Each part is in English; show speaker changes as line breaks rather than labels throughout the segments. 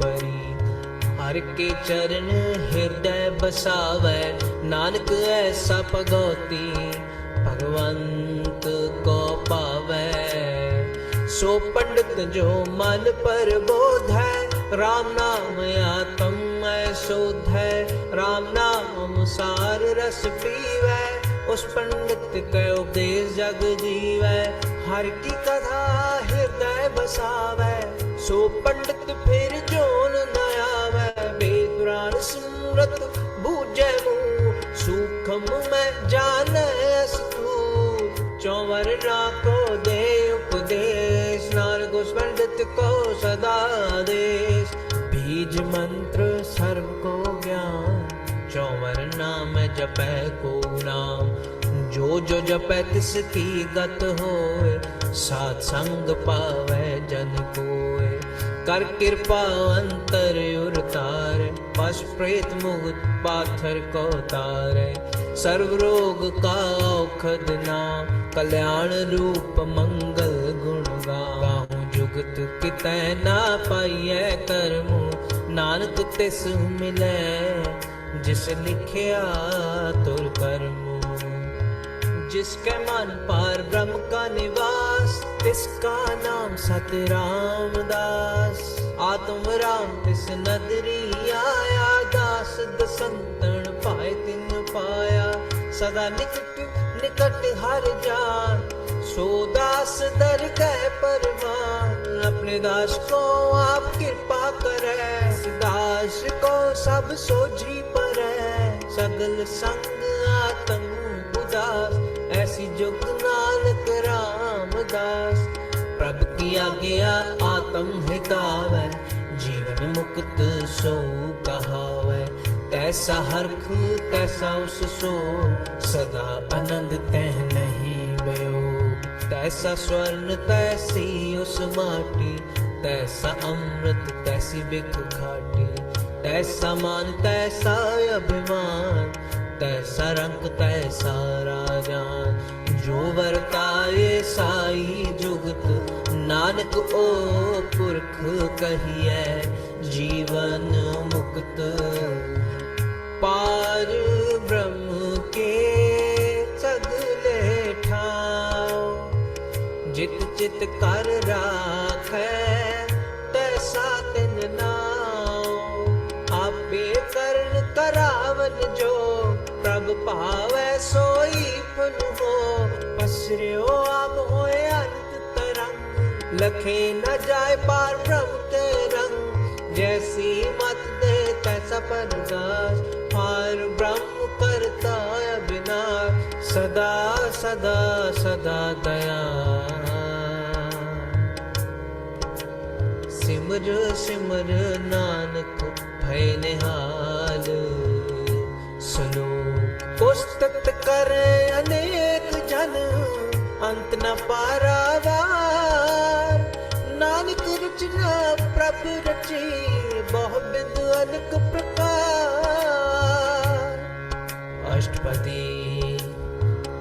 परी। हर के चरण हृदय बसावै, नानक ऐसा भगवती भगवंत को पावै। सो पंडित जो मन पर बोध है, राम नाम आत्म शोध है। राम नाम सार रस पीवै, उस पंडित के उपदेश जग जीवै। हर की कथा हृदय बसावै, सो पंडित फिर जोन न आवै। वेद पुराण सिमरत बूझै मुँह, सूक्ष्म में जानै स्थूल। चौवर ना को दे उपदेश, नानक उस पंडित को सदा देश। बीज मंत्र सर्व को ज्ञान, चौवर नाम जपै को नाम। जो जो जपै तिसकी गत होए, सात संग पावै जन कोय। कर कृपा अंतर उतारे, पश प्रेत मुक्त पाथर को तारे। सर्व रोग का औषध नाम, कल्याण रूप मंगल गुण गाऊं। जुगत कितै ना पाइयै करमु, नानक तिस मिलै जिस लिखिया तुर करमु। जिसके मन पार ब्रह्म का निवास, तिसका नाम सत रामदास। आत्म राम तिस नदरी आया, दास दसंतन पाए तिन पाया। सदा निकट निकट हर जान, सो दास दर गए परवान। अपने दास को आप कृपा करे, दास को सब सोझी परै। सगल संग आत्म उदास, ऐसी जुग नानक रामदास। प्रभु की आज्ञा आत्म हितावै, जीवन मुक्त सो कहावै। तैसा हरख तैसा उस सो, सदा आनंद तह नहीं भयो। तैसा स्वर्ण तैसी उस माटी, तैसा अमृत तैसी बिख घाटी। तैसा मान तैसा अभिमान, तैसा रंग तैसा राजान। जो वर्ताए साई जुगत, नानक ओ पुरख कहिए जीवन मुक्त। पार ब्रह्म के सगले ठाव, जित चित कर राखै तैसा तिन नाव। आपे करण करावन जो, प्रभ पावै सोई फल हो। पसरियो आप होए अनंत तरंग, लखे न जाए पार ब्रह्म के रंग। जैसी मत दे तैसा प्रकाश, पार ब्रह्म करता अविनाश। सदा सदा सदा दया, सिमर सिमर नानक भय निहाल। सुनो पुस्तक करे अनेक जन, अंत न पारावार। नानक रचना प्रभु रची, बहु बिद अनेक प्रकार। अष्टपदी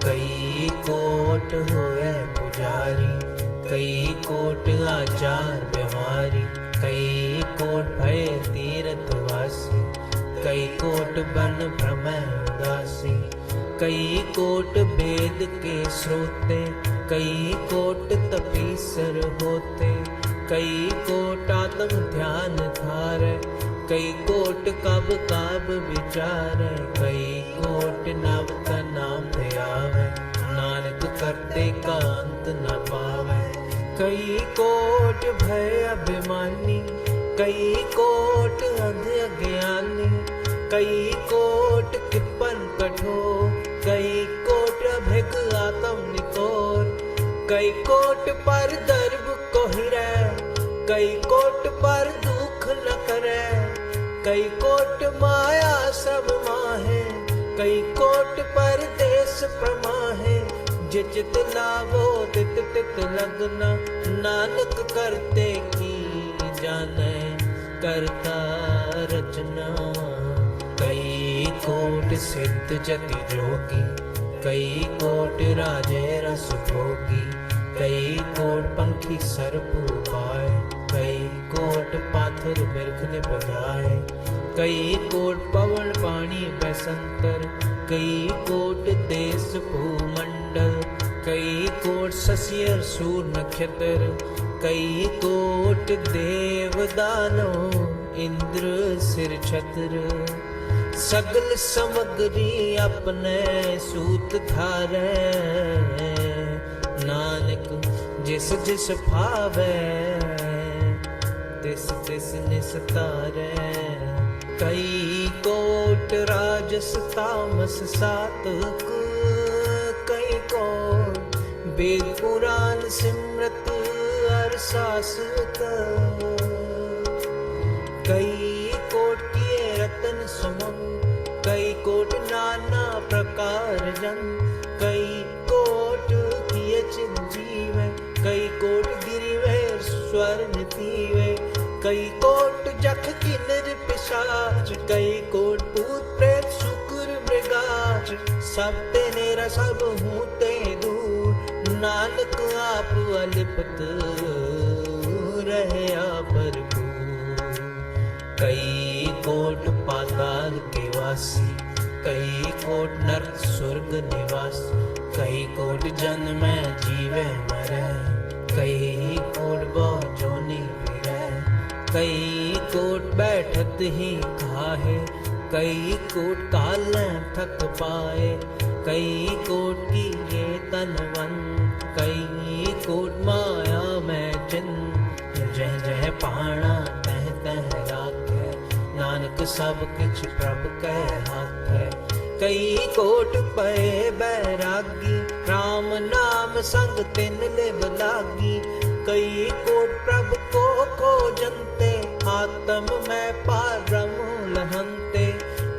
कई कोट होए पुजारी, कई कोट आचार व्यवहारी। कई कोट भय तीरथ वासी, कई कोट बन भ्रमै उदासी। कई कोट वेद के श्रोते, कई कोट तपीसर होते। कई कोट आत्म ध्यान धारै, कई कोट कब काब विचारै। कई कोट नव का नाम ध्यावै, नानक करते का अंत न पावै। कई कोट भय अभिमानी, कई कोट अंध अज्ञानी। कई कोट कृपन कठोर, कई कोट अभिक आत्म निकोर। कई कोट पर दर्भ कोहिरै, कई कोट पर दुख न करे। कई कोट माया सब माहे, कई कोट पर देश प्रमाहे। जित लावो तित तित लगना, नानक करते की जाने करता रचना। कई कोट सिद्ध जति जोगी, कई कोट राजे रस भोगी। कई कोट पंखी सर्प उपाय, कई कोट पाथर बिरख ने बजाए। कई कोट पवन पानी बैसंतर, कई कोट देश भूमंडल, कई कोट शशियर सूर नक्षत्र, कई कोट देव दानो इंद्र सिर छत्र। सगल समग्री अपने सूत धारै, नानक जिस जिस भावै तिस तिस निस्तारै। कई कोट राजस तामस सातक, कई कोट वेद पुराण सिमरत अर शासक। कई कोट किए रतन सुमन, कई कोट नाना प्रकार जन, कई कोट किए चिंजीव, कई कोट गिरिवे स्वर्ण तीवे, कई कोट जख किन्नर पिशाच, कई कोट भूत प्रेत शुक्र मृगाच। सब ते नेरा सब हूँ ते दूर, नानक आप अलिपत रहे भरपूर। कई कोट पाताल के वासी, कई कोट नरक स्वर्ग निवास, कई कोट जन्म में जीवे मरे, कई कोट बहु जोनि फिरै। कई कोट बैठत ही खाहे, कई कोट काले थक पाए, कई कोट की ये तन वन, कई कोट माया में चिन। जह जह पाणा तह तह राखै, नानक सब किछ प्रभ कै हाथै। कई कोट पए बैरागी, राम नाम संग तिन लिव लागी। कई कोट प्रभ को खोजन्ते, आत्म में पारम लहन्ते।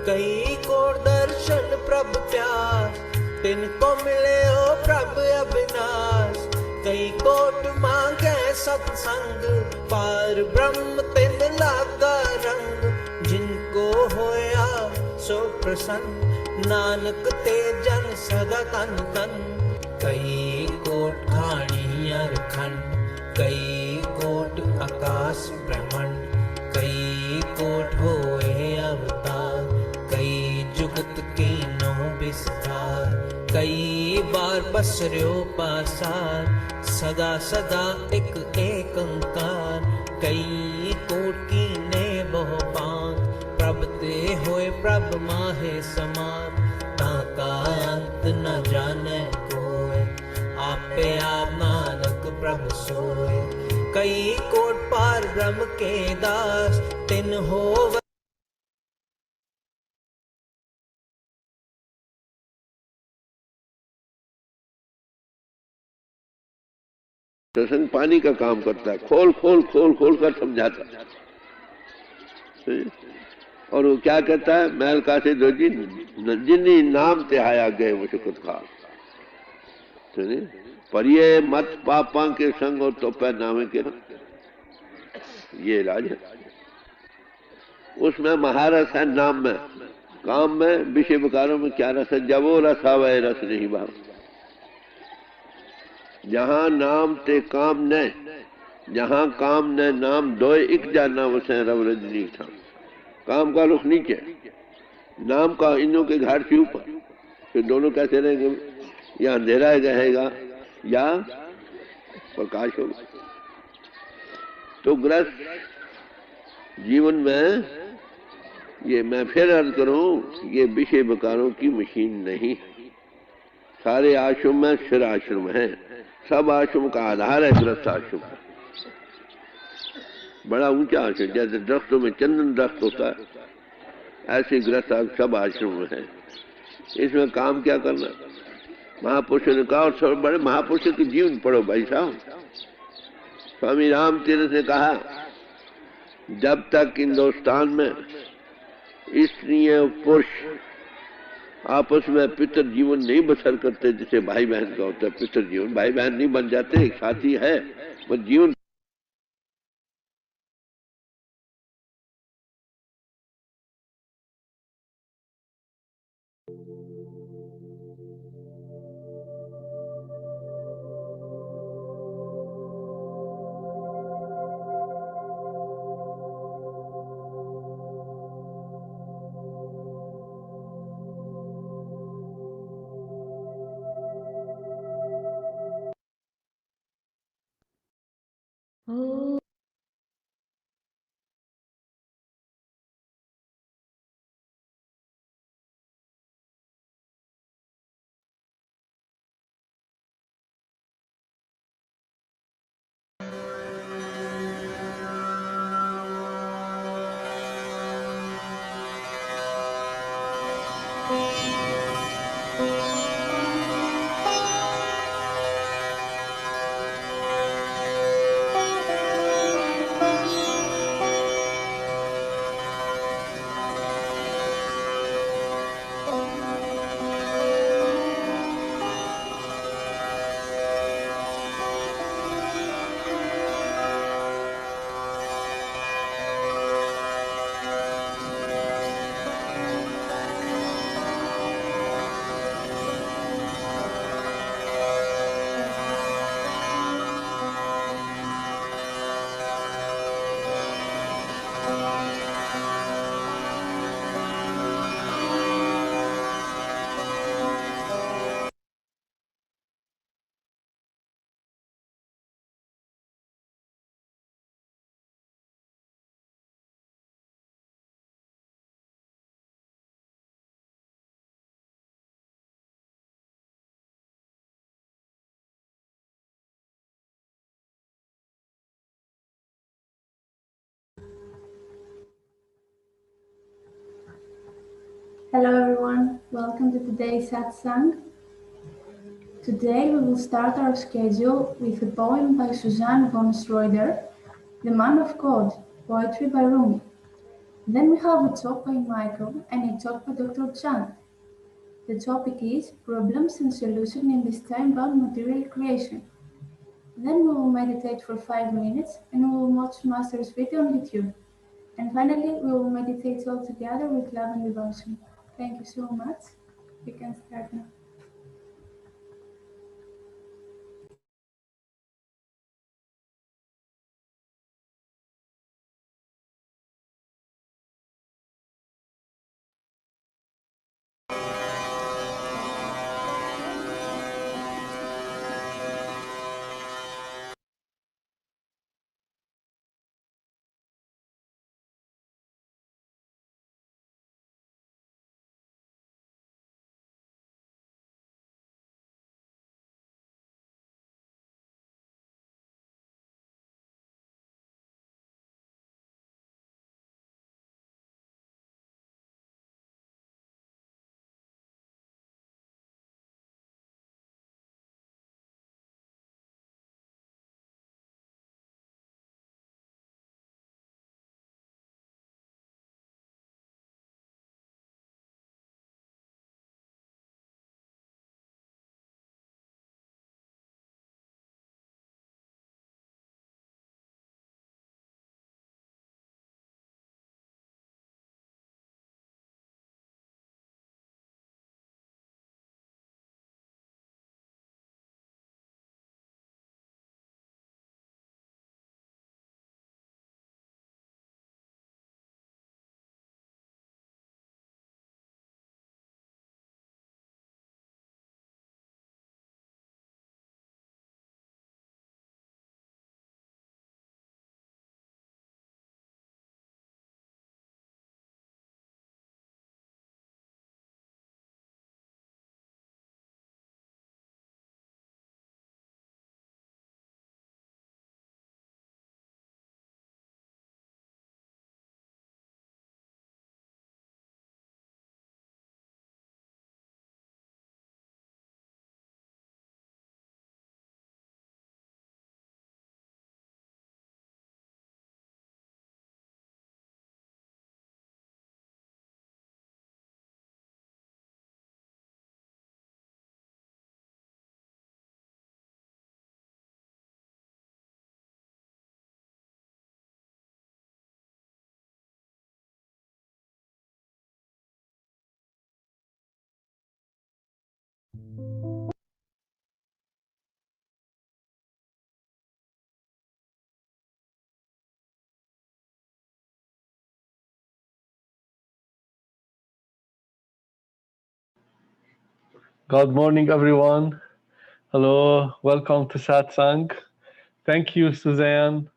कई कोट दर्शन प्रभ प्यास, तिनको मिले हो प्रभ अविनाश। कई कोट मांगे सत्संग, पार ब्रह्म तिन लागा रंग। जिनको होया सो प्रसन्न, नानक ते जन सदा तन तन। कई कोट खाणी अरखंड, कई कोट आकाश ब्रह्मंड, कई कोट होए अवतार, कई जुगत की नो विस्तार। कई बार बसर्यो पासार, सदा सदा एक एकंकार। कई कोट की ने बहु पांत, प्रभ ते होए प्रभ माहे समान। ताका अंत न जाने कोय, आपे आप नानक प्रभ सोए। कई कोट पार ब्रह्म के दास, तिन हो
सत्संग पानी का काम करता है, खोल खोल खोल खोल कर समझाता है। और वो क्या कहता है, मैल का से दो जिन्नी नाम ते आया गए वो शुकुत खा। पर ये मत पापा के संग और तो पै नामे के ना, ये इलाज है। उसमें महारस है नाम में, काम में विषय विकारों में क्या रस है। जब वो रस आवे रस नहीं भाव। जहां नाम ते काम न, जहां काम न नाम दो एक जाना वसे रव रजनी था। काम का रुख नीचे, नाम का इनों के घाट के ऊपर। फिर दोनों कैसे रहेंगे, या अंधेरा रहेगा या प्रकाश होगा। तो ग्रस्त जीवन में ये मैं फिर अर्ज करूं, ये विषय विकारों की मशीन नहीं। सारे आश्रम में स्थिर आश्रम है। सब आश्रम का आधार है गृहस्थ आश्रम। बड़ा ऊंचा आश्रम, जैसे दरख्तों में चंदन दरख्त होता है, ऐसे गृहस्थ सब आश्रम में है। इसमें काम क्या करना। महापुरुषों ने कहा, और सब बड़े महापुरुषों के जीवन पढ़ो भाई साहब। स्वामी रामतीर्थ ने कहा, जब तक हिंदुस्तान में स्त्री और पुरुष आपस में पितर जीवन नहीं बसर करते, जिसे भाई बहन का होता है पितर जीवन। भाई बहन नहीं बन जाते, एक साथी है वो जीवन।
Hello everyone, welcome to today's satsang. Today we will start our schedule with a poem by Suzanne von Schroeder, The Man of God, poetry by Rumi. Then we have a talk by Michael and a talk by Dr. Chan. The topic is Problems and Solutions in this time-bound material creation. Then we will meditate for 5 minutes and we will watch Master's video on YouTube. And finally, we will meditate all together with love and devotion. Thank you so much. We can start now.
Good morning, everyone. Hello, welcome to Satsang. Thank you, Suzanne,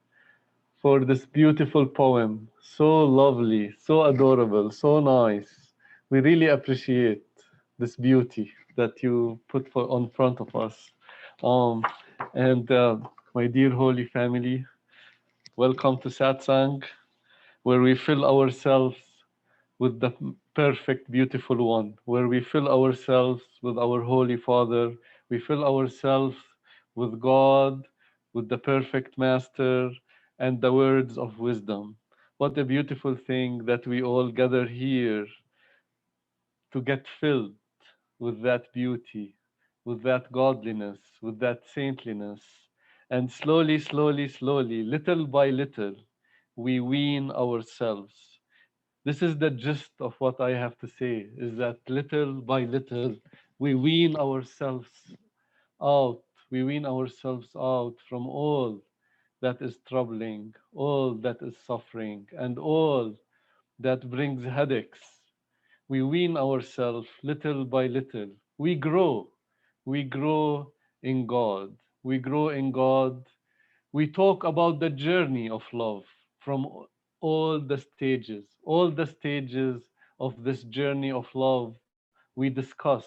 for this beautiful poem. So lovely, so adorable, so nice. We really appreciate this beauty that you put on front of us. Um, and my dear holy family, welcome to Satsang, where we fill ourselves with the perfect, beautiful one, where we fill ourselves with our Holy Father, we fill ourselves with God, with the perfect Master, and the words of wisdom. What a beautiful thing that we all gather here to get filled with that beauty, with that godliness, with that saintliness. And slowly, slowly, slowly, little by little, we wean ourselves. This is the gist of what I have to say, is that little by little, we wean ourselves out. We wean ourselves out from all that is troubling, all that is suffering, and all that brings headaches. We wean ourselves little by little. We grow. We grow in God. We grow in God. We talk about the journey of love from all the stages of this journey of love. We discuss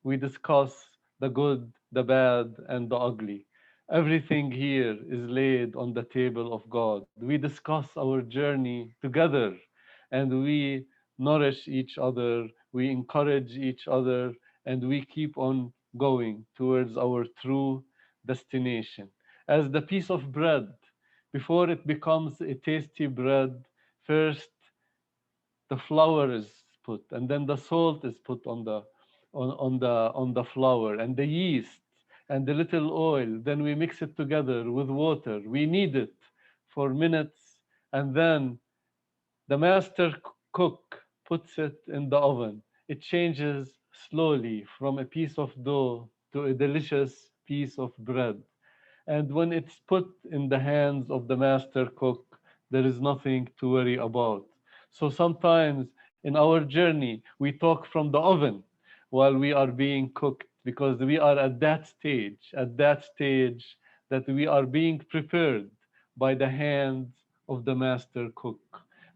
the good, the bad, and the ugly. Everything here is laid on the table of God. We discuss our journey together and we nourish each other. we encourage each other, and we keep on going towards our true destination. As the piece of bread, before it becomes a tasty bread, first the flour is put, and then the salt is put on the flour, and the yeast and the little oil. Then we mix it together with water. We knead it for minutes, and then the master cook puts it in the oven. It changes slowly from a piece of dough to a delicious piece of bread. And when it's put in the hands of the master cook, there is nothing to worry about. So sometimes in our journey, we talk from the oven while we are being cooked, because we are at that stage that we are being prepared by the hands of the master cook.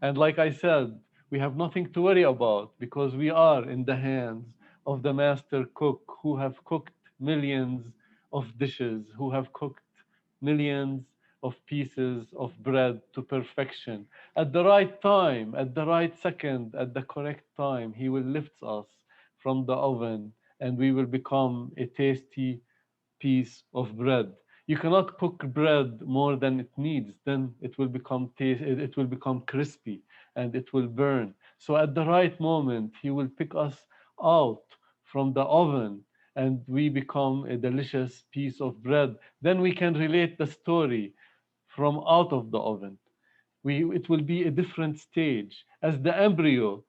And like I said, we have nothing to worry about because we are in the hands of the master cook who have cooked millions of dishes, who have cooked millions of pieces of bread to perfection. At the right time, at the right second, at the correct time, He will lift us from the oven and we will become a tasty piece of bread. You cannot cook bread more than it needs, then it will become it will become crispy and it will burn. So at the right moment, He will pick us out from the oven and we become a delicious piece of bread. Then we can relate the story from out of the oven. It will be a different stage as the embryo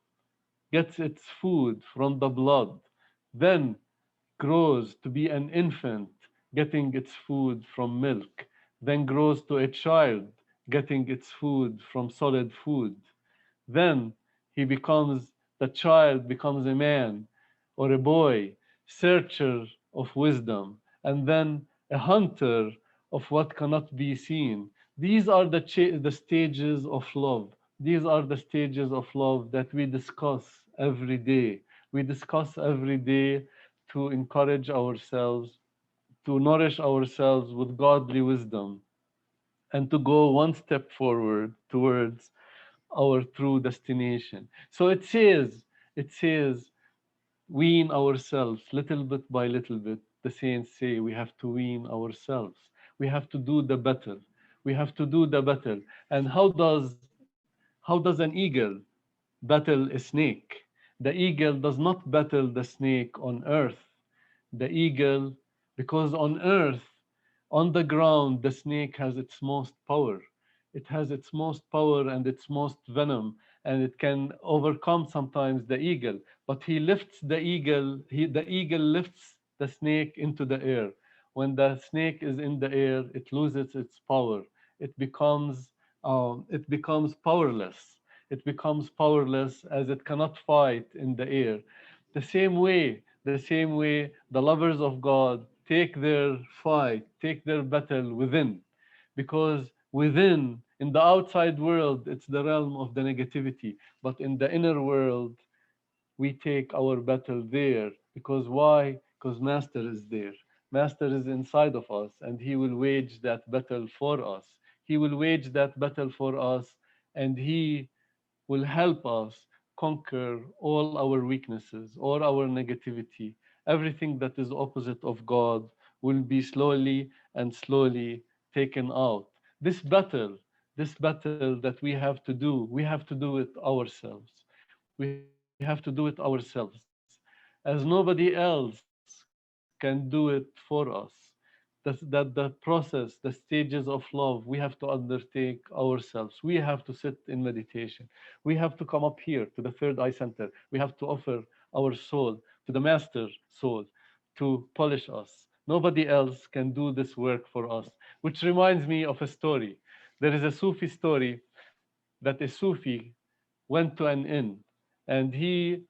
gets its food from the blood, then grows to be an infant, getting its food from milk, then grows to a child, getting its food from solid food. Then the child becomes a man or a boy, searcher of wisdom, and then a hunter of what cannot be seen. These are the stages of love. These are the stages of love that we discuss every day. We discuss every day to encourage ourselves, to nourish ourselves with godly wisdom, and to go one step forward towards our true destination. So it says, wean ourselves little bit by little bit. The saints say we have to wean ourselves. We have to do the battle. We have to do the battle. And how does an eagle battle a snake? The eagle does not battle the snake on earth. The eagle, because on earth, on the ground, the snake has its most power. It has its most power and its most venom, and it can overcome sometimes the eagle. But the eagle lifts the snake into the air. When the snake is in the air, it loses its power. It becomes powerless. It becomes powerless as it cannot fight in the air. The same way, the lovers of God take their fight, take their battle within, because within, in the outside world, it's the realm of the negativity, but in the inner world, we take our battle there. Because why? Because Master is there. Master is inside of us, and He will wage that battle for us. He will wage that battle for us, and He will help us conquer all our weaknesses or our negativity. Everything that is opposite of God will be slowly taken out. This battle that we have to do, we have to do it ourselves. We have to do it ourselves, as nobody else can do it for us. That the process, the stages of love, we have to undertake ourselves. We have to sit in meditation. We have to come up here to the third eye center. We have to offer our soul to the master soul to polish us. Nobody else can do this work for us. Which reminds me of a story. There is a Sufi story that a Sufi went to an inn, and he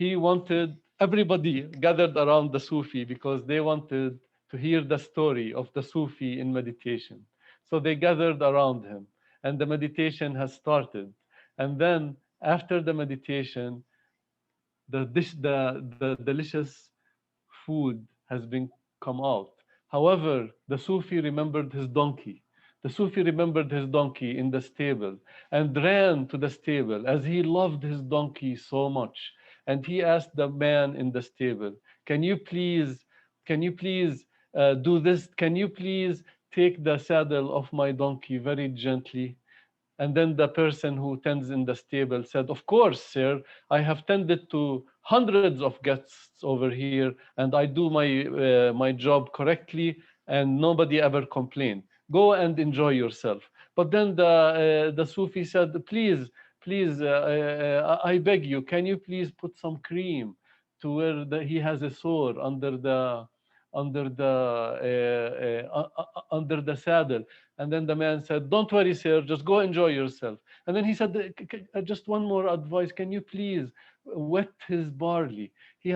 wanted everybody gathered around the Sufi because they wanted to hear the story of the Sufi in meditation. So they gathered around him, and the meditation has started. And then after the meditation, the delicious food has been come out. However, the Sufi remembered his donkey. The Sufi remembered his donkey in the stable and ran to the stable as he loved his donkey so much. and he asked the man in the stable, can you please do this? Can you please take the saddle of my donkey very gently? And then the person who tends in the stable said, of course, sir, I have tended to hundreds of guests over here, and I do my job correctly, and nobody ever complained. Go and enjoy yourself. But then the Sufi said, please, I beg you, can you please put some cream to where he has a sore under the saddle? And then the man said, don't worry, sir, just go enjoy yourself. And then he said, just one more advice. Can you please wet his barley? He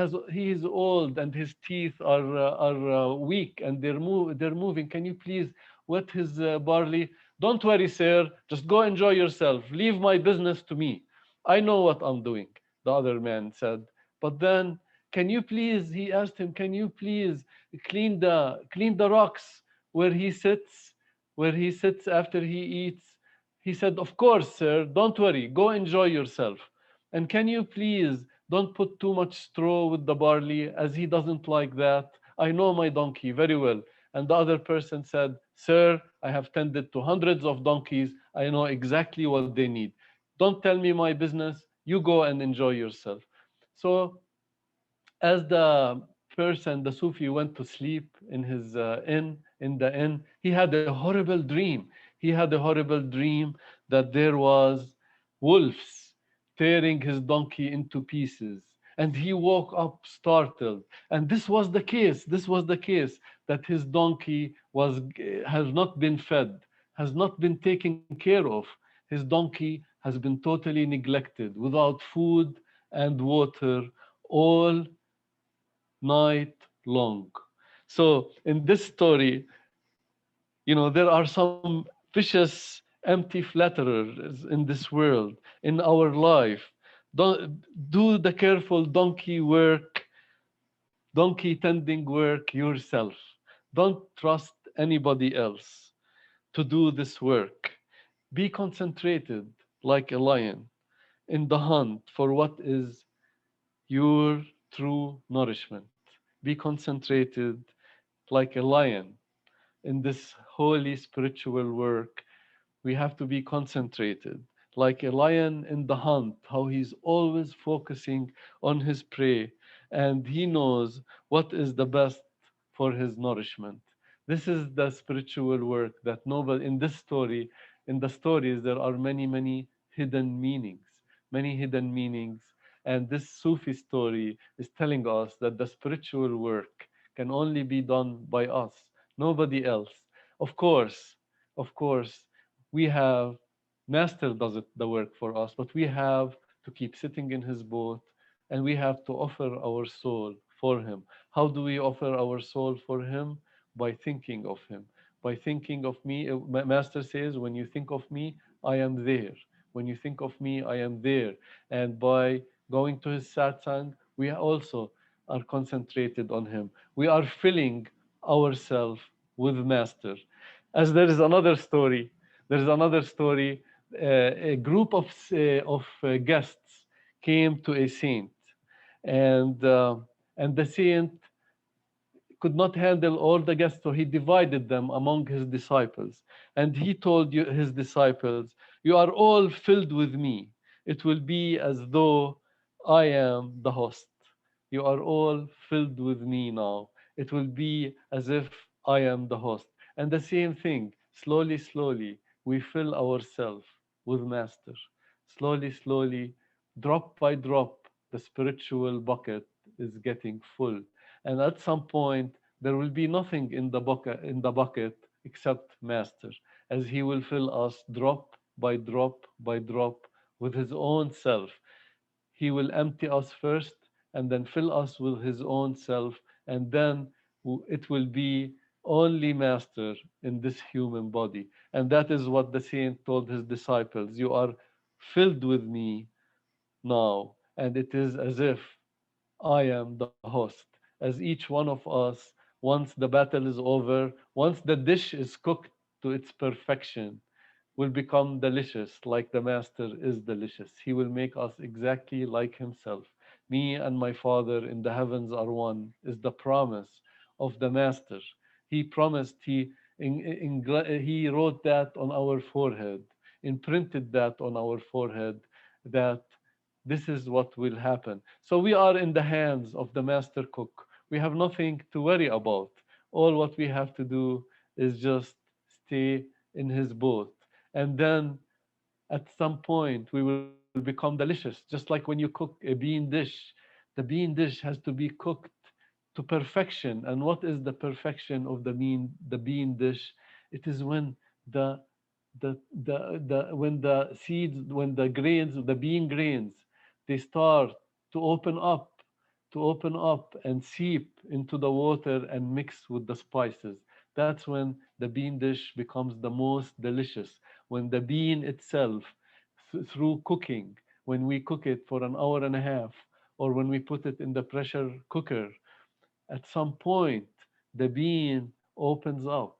is old and his teeth are weak and they're moving. Can you please wet his barley? Don't worry, sir, just go enjoy yourself. Leave my business to me. I know what I'm doing, the other man said. But then, can you please, he asked him, can you please clean the rocks where he sits after he eats? He said, of course, sir, don't worry, go enjoy yourself. And can you please don't put too much straw with the barley, as he doesn't like that. I know my donkey very well. And the other person said, sir, I have tended to hundreds of donkeys. I know exactly what they need. Don't tell me my business. You go and enjoy yourself. So as the person, the Sufi, went to sleep in his in the inn, he had a horrible dream. He had a horrible dream that there was wolves tearing his donkey into pieces. And he woke up startled. And this was the case. This was the case, that his donkey has not been fed, has not been taken care of. His donkey has been totally neglected, without food and water all night long. So in this story, there are some vicious, empty flatterers in this world, in our life. Do the careful donkey tending work yourself. Don't trust anybody else to do this work. Be concentrated like a lion in the hunt for what is your true nourishment. Be concentrated like a lion in this holy spiritual work. We have to be concentrated like a lion in the hunt, how he's always focusing on his prey, and he knows what is the best for his nourishment. This is the spiritual work that nobody in the stories, there are many hidden meanings, many hidden meanings. And this Sufi story is telling us that the spiritual work can only be done by us, nobody else. Of course, of course, we have Master does the work for us, but we have to keep sitting in his boat, and we have to offer our soul for him. How do we offer our soul for him? By thinking of him. By thinking of me. Master says, when you think of me, I am there. When you think of me, I am there. And by going to his satsang, we also are concentrated on him. We are filling ourselves with Master. As there is another story, a group of guests came to a saint, and the saint could not handle all the guests, so he divided them among his disciples. And he told his disciples, you are all filled with me. It will be as though I am the host. You are all filled with me now. It will be as if I am the host. And the same thing, slowly, we fill ourselves with Master. Slowly, drop by drop, the spiritual bucket is getting full. And at some point, there will be nothing in the bucket except Master, as he will fill us drop by drop by drop with his own self. He will empty us first and then fill us with his own self, and then it will be only Master in this human body. And that is what the saint told his disciples. You are filled with me now, and it is as if I am the host. As each one of us, once the battle is over, once the dish is cooked to its perfection, will become delicious like the Master is delicious. He will make us exactly like himself, me and my Father in the heavens are one, is the promise of the Master. He promised, he wrote that on our forehead, imprinted that on our forehead, that this is what will happen. So we are in the hands of the Master Cook. We have nothing to worry about. All what we have to do is just stay in his boat. And then at some point we will become delicious, just like when you cook a bean dish. The bean dish has to be cooked to perfection. And what is the perfection of the bean dish? It is when when the seeds, when the grains, the bean grains, they start to open up and seep into the water and mix with the spices. That's when the bean dish becomes the most delicious. When the bean itself, through cooking, when we cook it for an hour and a half, or when we put it in the pressure cooker, at some point the bean opens up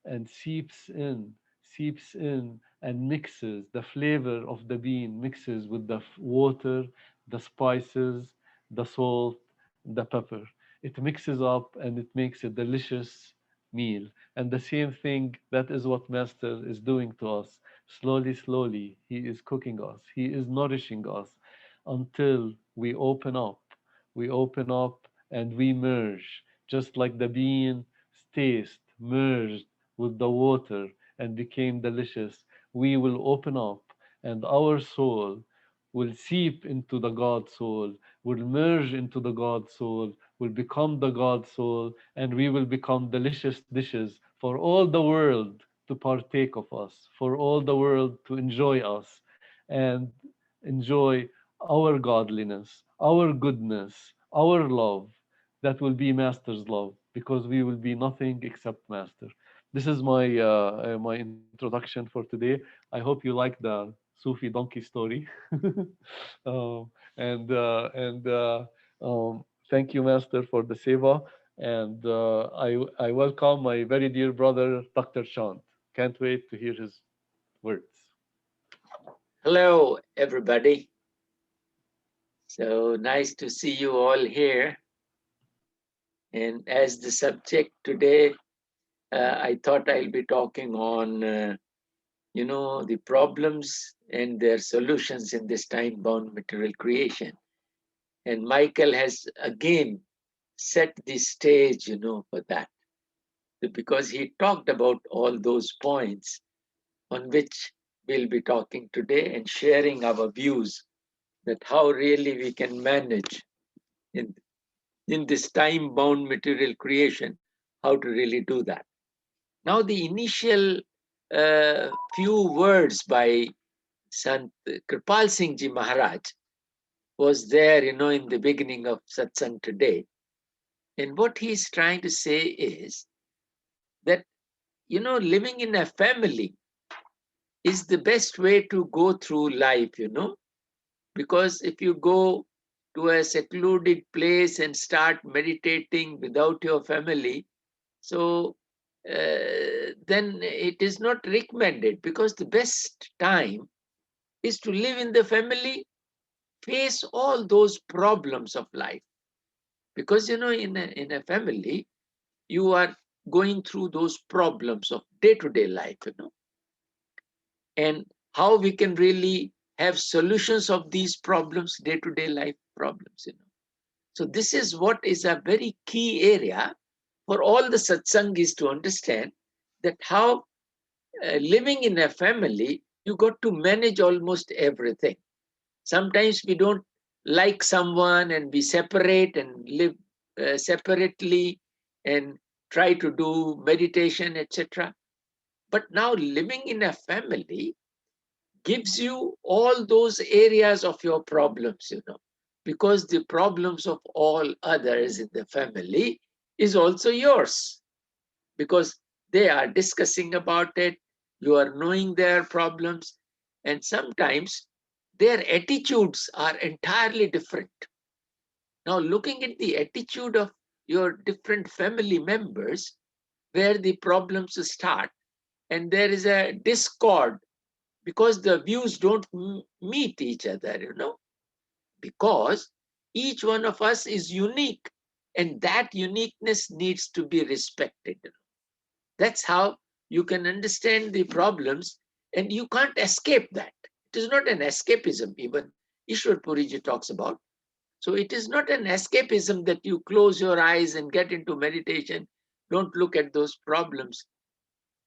and seeps in and mixes. The flavor of the bean mixes with the water, the spices, the salt, the pepper. It mixes up and it makes a delicious meal. And the same thing, that is what Master is doing to us. Slowly, he is cooking us, he is nourishing us until we open up and we merge, just like the bean's taste merged with the water and became delicious. We will open up, and our soul will seep into the God soul, will merge into the God soul, will become the God soul, and we will become delicious dishes for all the world to partake of us, for all the world to enjoy us and enjoy our godliness, our goodness, our love. That will be Master's love, because we will be nothing except Master. This is my introduction for today. I hope you like the Sufi donkey story. um, and thank you, Master, for the seva. And I welcome my very dear brother, Dr. Shant. Can't wait to hear his words.
Hello, everybody. So nice to see you all here. And as the subject today, I thought I'll be talking on, the problems and their solutions in this time-bound material creation. And Michael has again set the stage, for that. Because he talked about all those points on which we'll be talking today and sharing our views that how really we can manage in this time-bound material creation, how to really do that. Now, the initial few words by Sant Kripal Singh Ji Maharaj was there, in the beginning of satsang today. And what he's trying to say is that, living in a family is the best way to go through life, because if you go to a secluded place and start meditating without your family, so then it is not recommended, because the best time is to live in the family, face all those problems of life. Because, in a family, you are going through those problems of day-to-day life, and how we can really have solutions of these problems, day-to-day life problems, So this is what is a very key area for all the satsangis to understand, that how living in a family, you got to manage almost everything. Sometimes we don't like someone and we separate and live separately and try to do meditation, etc. But now living in a family gives you all those areas of your problems, because the problems of all others in the family is also yours, because they are discussing about it, you are knowing their problems, and sometimes their attitudes are entirely different. Now, looking at the attitude of your different family members, where the problems start, and there is a discord because the views don't meet each other, because each one of us is unique, and that uniqueness needs to be respected. That's how you can understand the problems, and you can't escape that. It is not an escapism, even Ishwar Puriji talks about. So it is not an escapism that you close your eyes and get into meditation, don't look at those problems.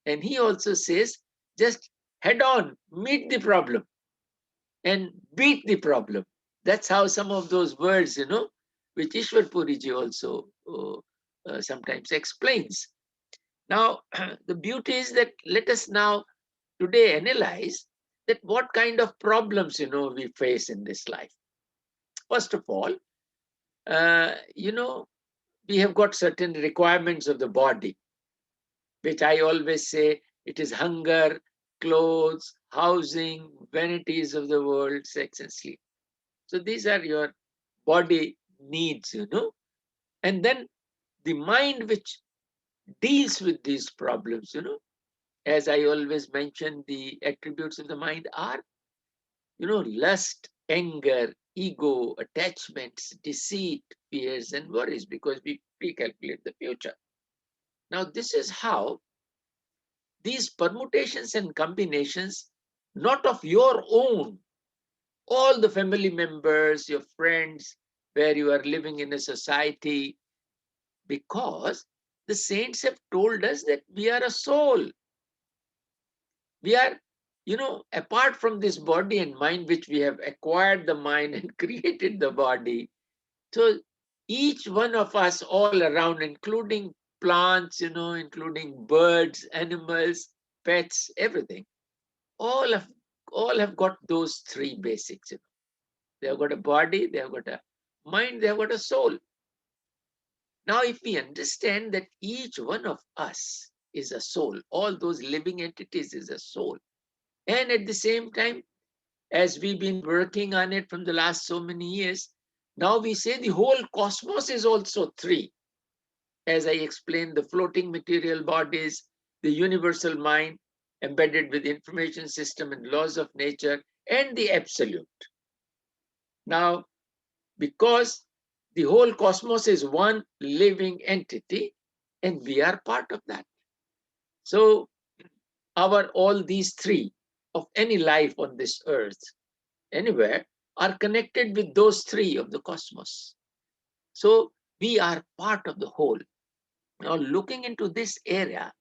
And he also says, just head on, meet the problem and beat the problem. That's how some of those words, which Ishwar Puriji also sometimes explains. Now, the beauty is that let us now today analyze that what kind of problems, we face in this life. First of all, we have got certain requirements of the body, which I always say it is hunger, clothes, housing, vanities of the world, sex and sleep. So these are your body needs, and then the mind which deals with these problems, as I always mention, the attributes of the mind are, lust, anger, ego, attachments, deceit, fears, and worries, because we pre-calculate the future. Now, this is how these permutations and combinations, not of your own, all the family members, your friends, where you are living in a society, because the saints have told us that we are a soul. We are, apart from this body and mind, which we have acquired the mind and created the body. So each one of us all around, including plants, including birds, animals, pets, everything, all have got those three basics. They have got a body, they have got a mind, they have got a soul. Now, if we understand that each one of us is a soul, all those living entities is a soul, and at the same time, as we've been working on it from the last so many years, now we say the whole cosmos is also three. As I explained, the floating material bodies, the universal mind embedded with information system and laws of nature, and the absolute. Now, because the whole cosmos is one living entity, and we are part of that. So all these three of any life on this earth, anywhere, are connected with those three of the cosmos. So we are part of the whole. Now, looking into this area,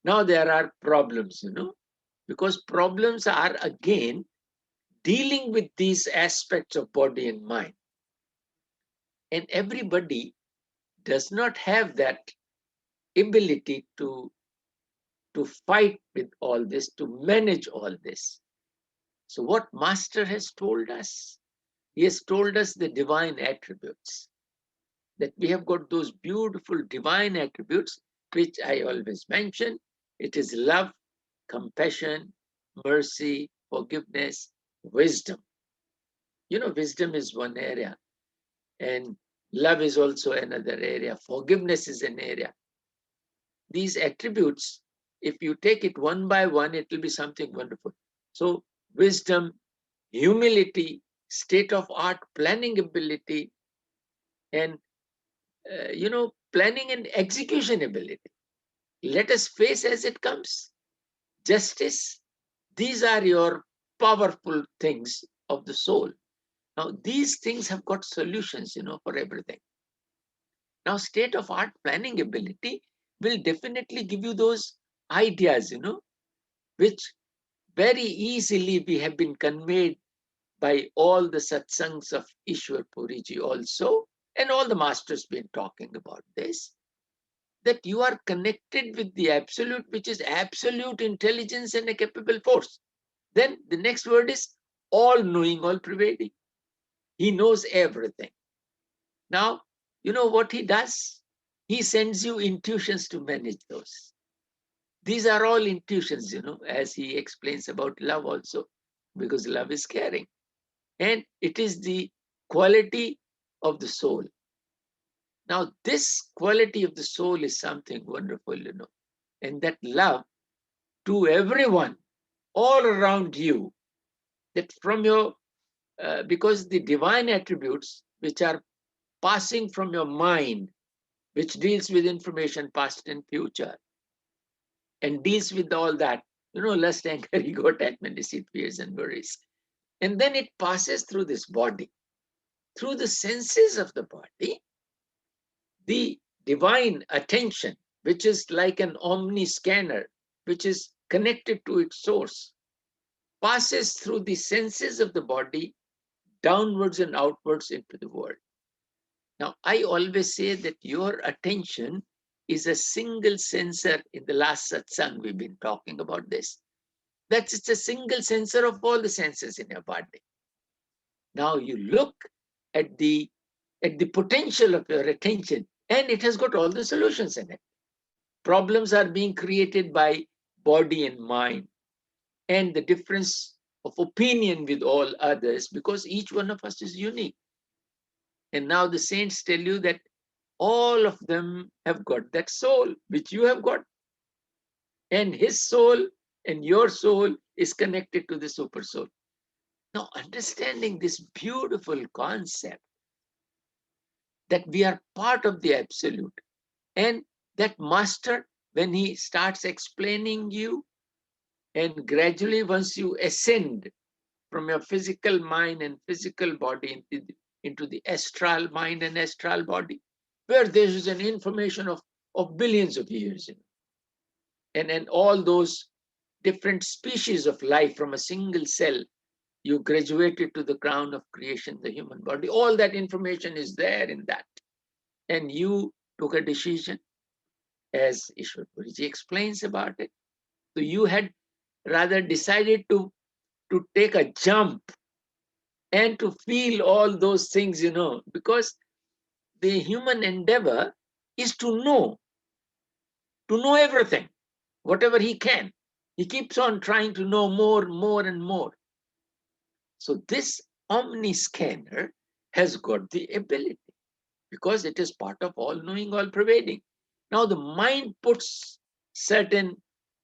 now there are problems, because problems are again dealing with these aspects of body and mind. And everybody does not have that ability to fight with all this, to manage all this. So what Master has told us, he has told us the divine attributes, that we have got those beautiful divine attributes, which I always mention. It is love, compassion, mercy, forgiveness, wisdom. Wisdom is one area, and love is also another area. Forgiveness is an area. These attributes, if you take it one by one, it will be something wonderful. So wisdom, humility, state-of-art planning ability, and planning and execution ability. Let us face as it comes. Justice, these are your powerful things of the soul. Now, these things have got solutions, for everything. Now, state-of-art planning ability will definitely give you those ideas, which very easily we have been conveyed by all the satsangs of Ishwar Puriji also, and all the masters been talking about this, that you are connected with the absolute, which is absolute intelligence and a capable force. Then the next word is all-knowing, all-pervading. He knows everything. Now, you know what he does? He sends you intuitions to manage those. These are all intuitions, as he explains about love also, because love is caring. And it is the quality of the soul. Now, this quality of the soul is something wonderful, and that love to everyone, all around you, that from your because the divine attributes which are passing from your mind, which deals with information past and future, and deals with all that, lust, anger, ego, attachment, deceit, fears, and worries. And then it passes through this body, through the senses of the body, the divine attention, which is like an omni scanner, which is connected to its source, passes through the senses of the body downwards and outwards into the world. Now, I always say that your attention is a single sensor. In the last satsang, we've been talking about this. That it's a single sensor of all the senses in your body. Now you look at the potential of your attention, and it has got all the solutions in it. Problems are being created by body and mind, and the difference of opinion with all others, because each one of us is unique. And now the saints tell you that all of them have got that soul, which you have got. And his soul and your soul is connected to the super soul. Now, understanding this beautiful concept that we are part of the absolute, and that master, when he starts explaining you, and gradually once you ascend from your physical mind and physical body into the astral mind and astral body, where there is an information of billions of years, and all those different species of life from a single cell, you graduated to the crown of creation, the human body. All that information is there in that. And you took a decision, as Ishwar Puriji explains about it. So you had rather decided to take a jump and to feel all those things, because the human endeavor is to know everything, whatever he can. He keeps on trying to know more, and more. So this omni-scanner has got the ability, because it is part of all-knowing, all-pervading. Now the mind puts certain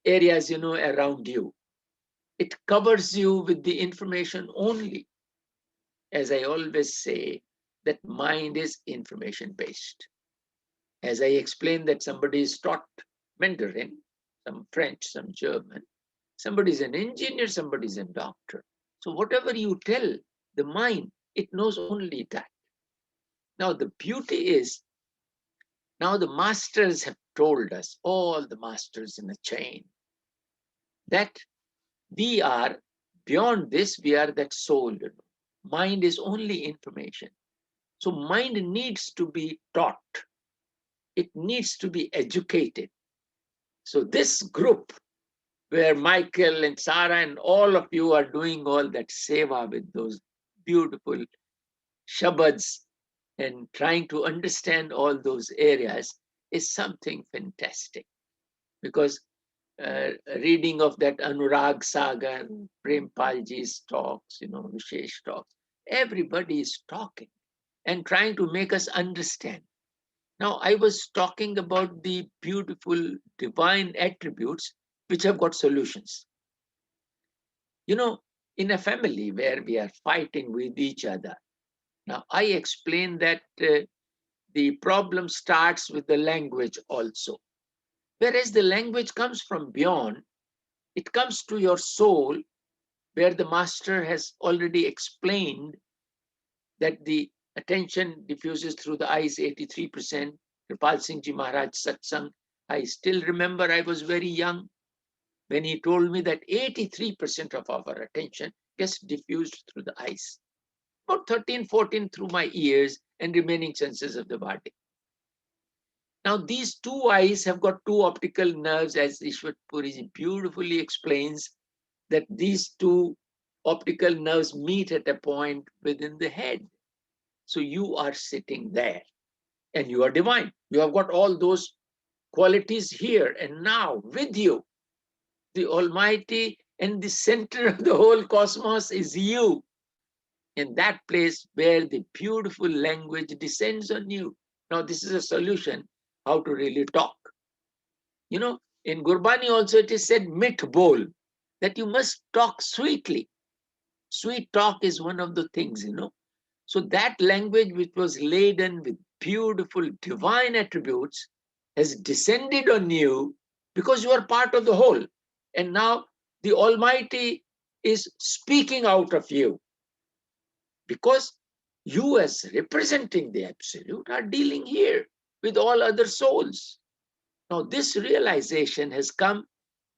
areas, around you. It covers you with the information only. As I always say, that mind is information-based. As I explained that somebody is taught Mandarin, some French, some German, somebody is an engineer, somebody is a doctor. So whatever you tell the mind, it knows only that. Now the beauty is, now the masters have told us, all the masters in the chain, that we are beyond this, we are that soul. Mind is only information. So mind needs to be taught. It needs to be educated. So this group, where Michael and Sarah and all of you are doing all that seva with those beautiful shabads and trying to understand all those areas, is something fantastic. Because reading of that Anurag Sagar, Prempalji's talks, Vishesh talks, everybody is talking and trying to make us understand. Now, I was talking about the beautiful divine attributes which have got solutions. In a family where we are fighting with each other, now I explained that the problem starts with the language also. Whereas the language comes from beyond, it comes to your soul, where the master has already explained that the attention diffuses through the eyes 83%. Kripal Singh Ji Maharaj satsang, I still remember I was very young when he told me that 83% of our attention gets diffused through the eyes. About 13, 14 through my ears and remaining senses of the body. Now, these two eyes have got two optical nerves, as Ishwar Puri beautifully explains, that these two optical nerves meet at a point within the head. So you are sitting there and you are divine. You have got all those qualities here and now with you. The Almighty and the center of the whole cosmos is you. In that place where the beautiful language descends on you. Now, this is a solution how to really talk. In Gurbani also it is said, mit bol, that you must talk sweetly. Sweet talk is one of the things, So that language which was laden with beautiful divine attributes has descended on you because you are part of the whole. And now the Almighty is speaking out of you because you, as representing the Absolute, are dealing here with all other souls. Now, this realization has come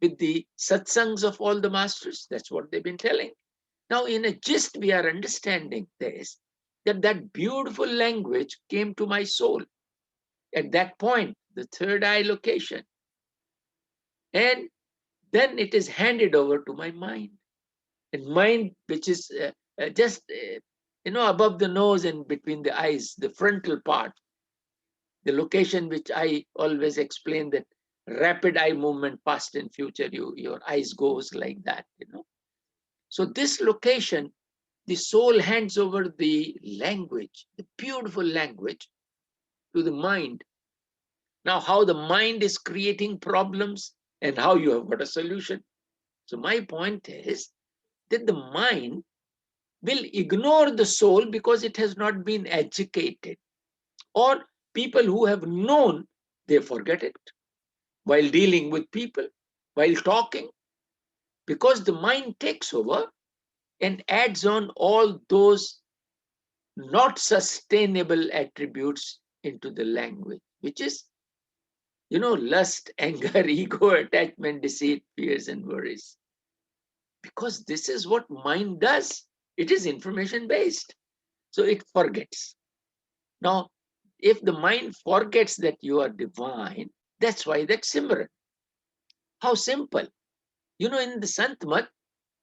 with the satsangs of all the masters. That's what they've been telling. Now, in a gist, we are understanding this, that beautiful language came to my soul at that point, the third eye location. And then it is handed over to my mind. And mind, which is just, above the nose and between the eyes, the frontal part, the location which I always explain that rapid eye movement, past and future, your eyes goes like that, So this location, the soul hands over the language, the beautiful language, to the mind. Now, how the mind is creating problems and how you have got a solution. So my point is that the mind will ignore the soul because it has not been educated. Or people who have known, they forget it while dealing with people, while talking, because the mind takes over and adds on all those not sustainable attributes into the language, which is, lust, anger, ego, attachment, deceit, fears, and worries. Because this is what mind does. It is information based. So it forgets. Now, if the mind forgets that you are divine, that's why that's Simran. How simple. In the Sant Mat,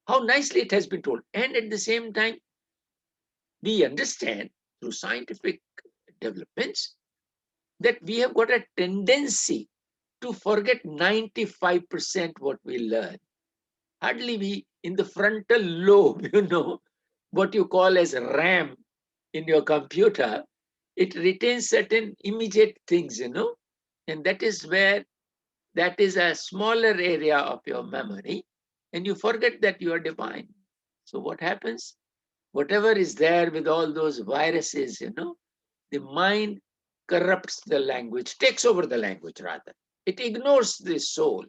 how nicely it has been told. And at the same time, we understand through scientific developments that we have got a tendency to forget 95% what we learn. Hardly we, in the frontal lobe, what you call as RAM in your computer, it retains certain immediate things, and that is where that is a smaller area of your memory, and you forget that you are divine. So what happens? Whatever is there with all those viruses, the mind corrupts the language, takes over the language rather. It ignores the soul.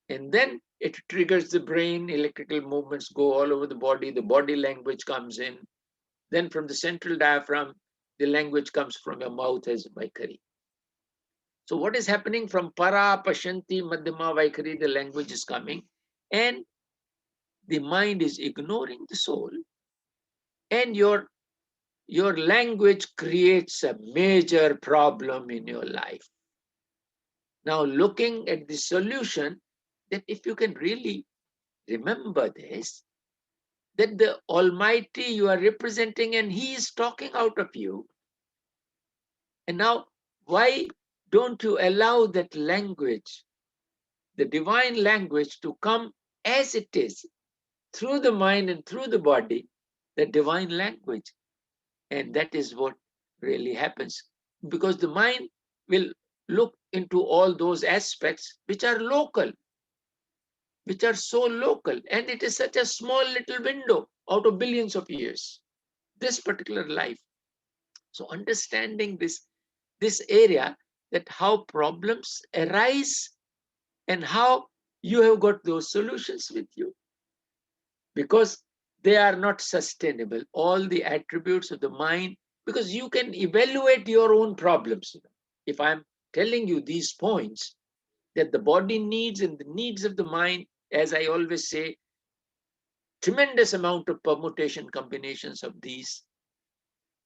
And then it triggers the brain, electrical movements go all over the body language comes in. Then from the central diaphragm, the language comes from your mouth as Vaikari. So what is happening from Para, Pashanti, Madhyama, Vaikari, the language is coming, and the mind is ignoring the soul, and your language creates a major problem in your life. Now, looking at the solution, that if you can really remember this, that the Almighty you are representing and He is talking out of you. And now, why don't you allow that language, the divine language, to come as it is, through the mind and through the body, the divine language? And that is what really happens. Because the mind will look into all those aspects which are local, which are so local. And it is such a small little window out of billions of years, this particular life. So understanding this area, that how problems arise and how you have got those solutions with you, because they are not sustainable. All the attributes of the mind, because you can evaluate your own problems. If I'm telling you these points, that the body needs and the needs of the mind, as I always say, tremendous amount of permutation combinations of these.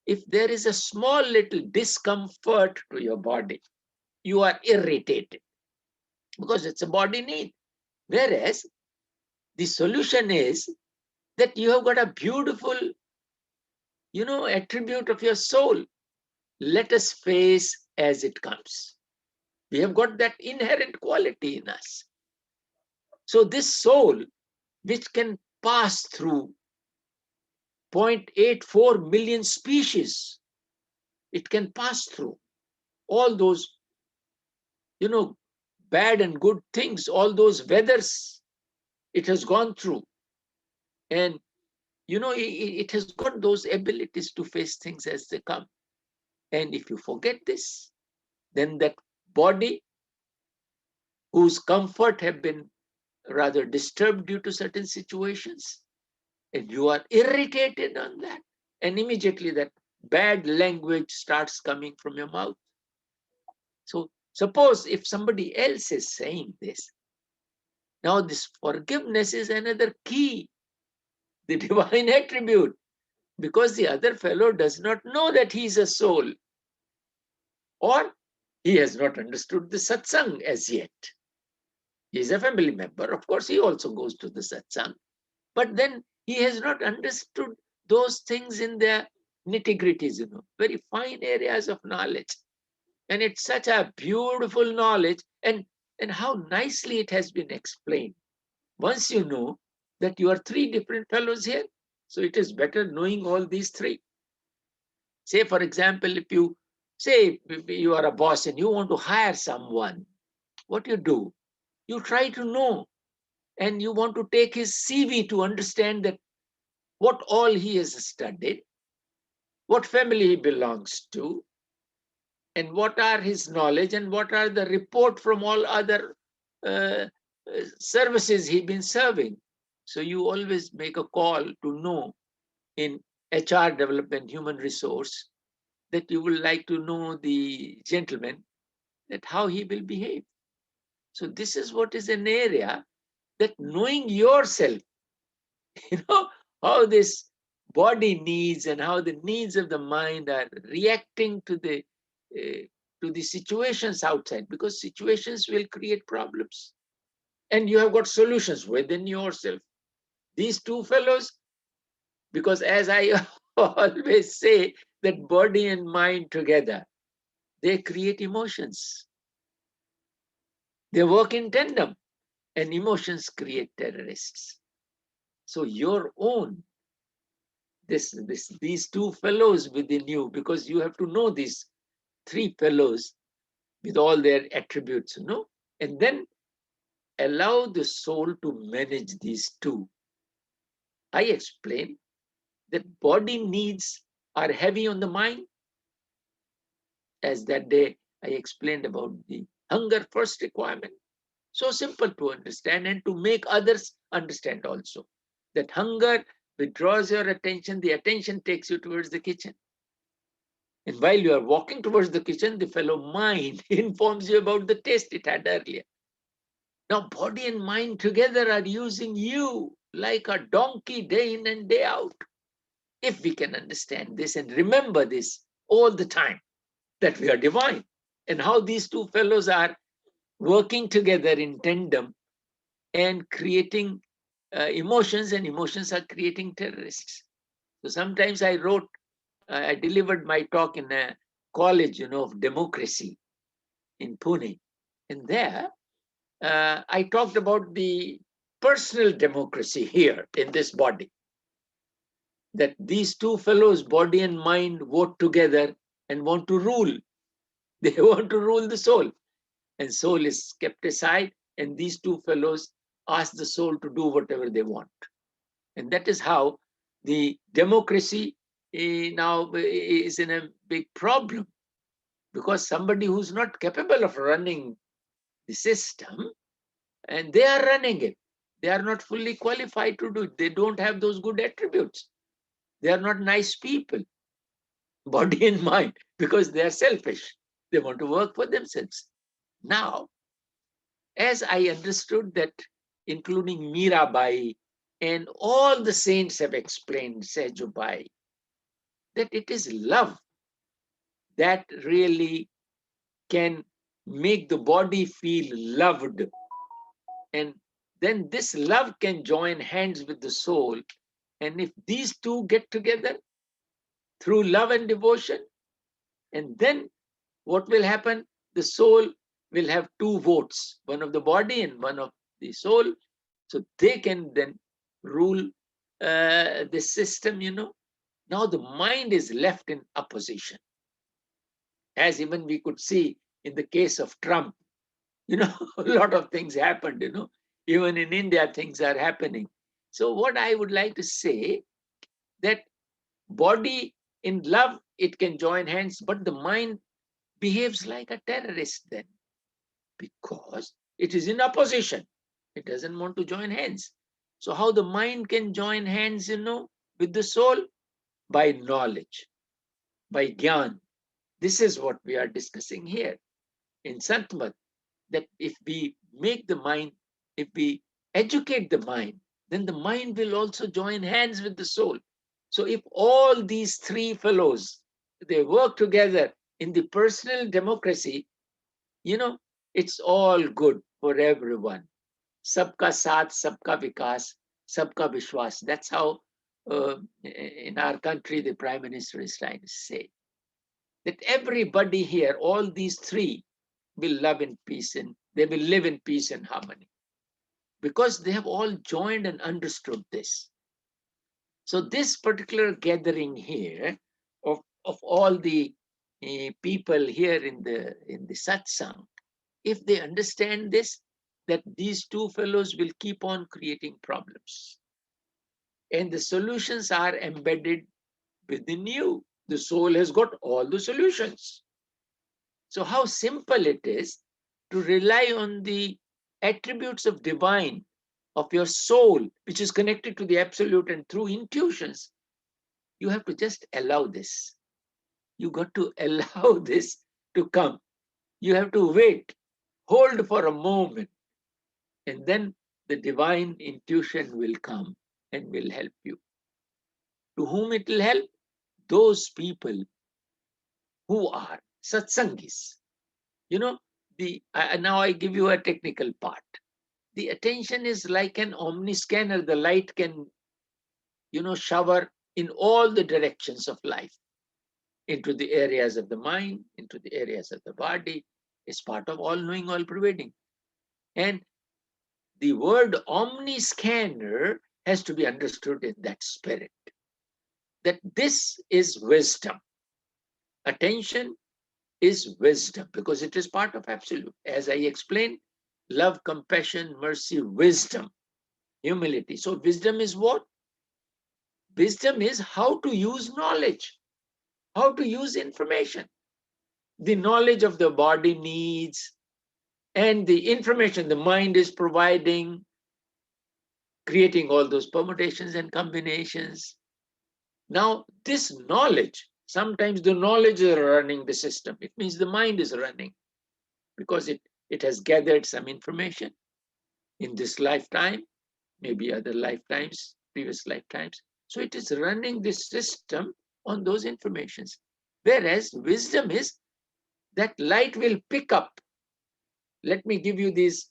If there is a small little discomfort to your body, you are irritated because it's a body need. Whereas the solution is that you have got a beautiful, attribute of your soul. Let us face as it comes. We have got that inherent quality in us. So this soul, which can pass through 0.84 million species, it can pass through all those, bad and good things, all those weathers it has gone through. And it has got those abilities to face things as they come. And if you forget this, then that body whose comfort have been rather disturbed due to certain situations, and you are irritated on that, and immediately that bad language starts coming from your mouth. So suppose if somebody else is saying this, now this forgiveness is another key, the divine attribute, because the other fellow does not know that he is a soul, or he has not understood the satsang as yet. He is a family member, of course he also goes to the satsang, but then he has not understood those things in their nitty-gritties, very fine areas of knowledge. And it's such a beautiful knowledge, and how nicely it has been explained. Once you know that you are three different fellows here, so it is better knowing all these three. Say, for example, if you say you are a boss and you want to hire someone, what do? You try to know, and you want to take his CV to understand that what all he has studied, what family he belongs to, and what are his knowledge, and what are the report from all other services he's been serving. So you always make a call to know in HR development, human resource, that you would like to know the gentleman, that how he will behave. So this is what is an area that knowing yourself, how this body needs and how the needs of the mind are reacting to the situations outside, because situations will create problems. And you have got solutions within yourself. These two fellows, because as I always say, that body and mind together, they create emotions. They work in tandem, and emotions create terrorists. So your own, these two fellows within you, because you have to know these three fellows with all their attributes, and then allow the soul to manage these two. I explain that body needs are heavy on the mind. As that day I explained about the hunger first requirement. So simple to understand and to make others understand also. That hunger withdraws your attention, the attention takes you towards the kitchen. And while you are walking towards the kitchen, the fellow mind informs you about the taste it had earlier. Now body and mind together are using you like a donkey day in and day out. If we can understand this and remember this all the time, that we are divine, and how these two fellows are working together in tandem and creating emotions, and emotions are creating terrorists. So sometimes I delivered my talk in a college, of democracy in Pune. And there I talked about the personal democracy here in this body. That these two fellows, body and mind, vote together and want to rule. They want to rule the soul. And soul is kept aside, and these two fellows ask the soul to do whatever they want. And that is how the democracy now is in a big problem, because somebody who's not capable of running the system, and they are running it, they are not fully qualified to do it. They don't have those good attributes. They are not nice people, body and mind, because they are selfish. They want to work for themselves. Now, as I understood that, including Mirabai and all the saints have explained, Sejubai, that it is love that really can make the body feel loved. And then this love can join hands with the soul. And if these two get together through love and devotion, and then what will happen? The soul will have two votes, one of the body and one of the soul. So they can then rule the system, Now the mind is left in opposition. As even we could see in the case of Trump, a lot of things happened, Even in India, things are happening. So what I would like to say, that body in love, it can join hands, but the mind behaves like a terrorist then, because it is in opposition. It doesn't want to join hands. So how the mind can join hands, with the soul? By knowledge, by gyan. This is what we are discussing here in Sant Mat, that if we make the mind, if we educate the mind, then the mind will also join hands with the soul. So if all these three fellows, they work together in the personal democracy, it's all good for everyone. Sabka saath, sabka vikas, sabka vishwas. That's how in our country the Prime Minister is trying to say. That everybody here, all these three, will love in peace and they will live in peace and harmony, because they have all joined and understood this. So this particular gathering here of all the people here in the satsang, if they understand this, that these two fellows will keep on creating problems, and the solutions are embedded within you. The soul has got all the solutions. So how simple it is to rely on the attributes of divine, of your soul, which is connected to the absolute, and through intuitions, you have to just allow this. You got to allow this to come. You have to wait, hold for a moment, and then the divine intuition will come and will help you. To whom it will help? Those people who are satsangis. Now I give you a technical part. The attention is like an omniscanner. The light can, shower in all the directions of life, into the areas of the mind, into the areas of the body. It's part of all-knowing, all-pervading. And the word omniscanner has to be understood in that spirit, that this is wisdom. Attention is wisdom, because it is part of absolute. As I explained, love, compassion, mercy, wisdom, humility. So wisdom is what? Wisdom is how to use knowledge, how to use information. The knowledge of the body needs and the information the mind is providing, creating all those permutations and combinations. Now, this knowledge, sometimes the knowledge is running the system. It means the mind is running, because it has gathered some information in this lifetime, maybe other lifetimes, previous lifetimes. So it is running this system on those informations. Whereas wisdom is that light will pick up. Let me give you these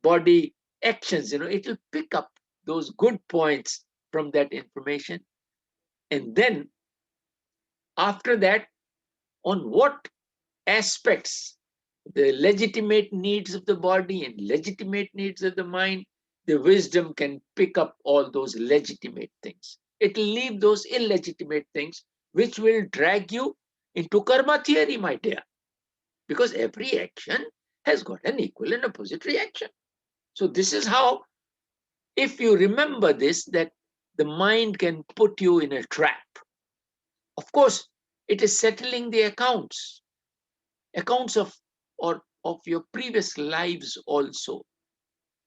body actions. It will pick up those good points from that information. And then after that, on what aspects, the legitimate needs of the body and legitimate needs of the mind, the wisdom can pick up all those legitimate things. It will leave those illegitimate things, which will drag you into karma theory, my dear. Because every action has got an equal and opposite reaction. So this is how, if you remember this, that the mind can put you in a trap. Of course, it is settling the accounts of your previous lives also.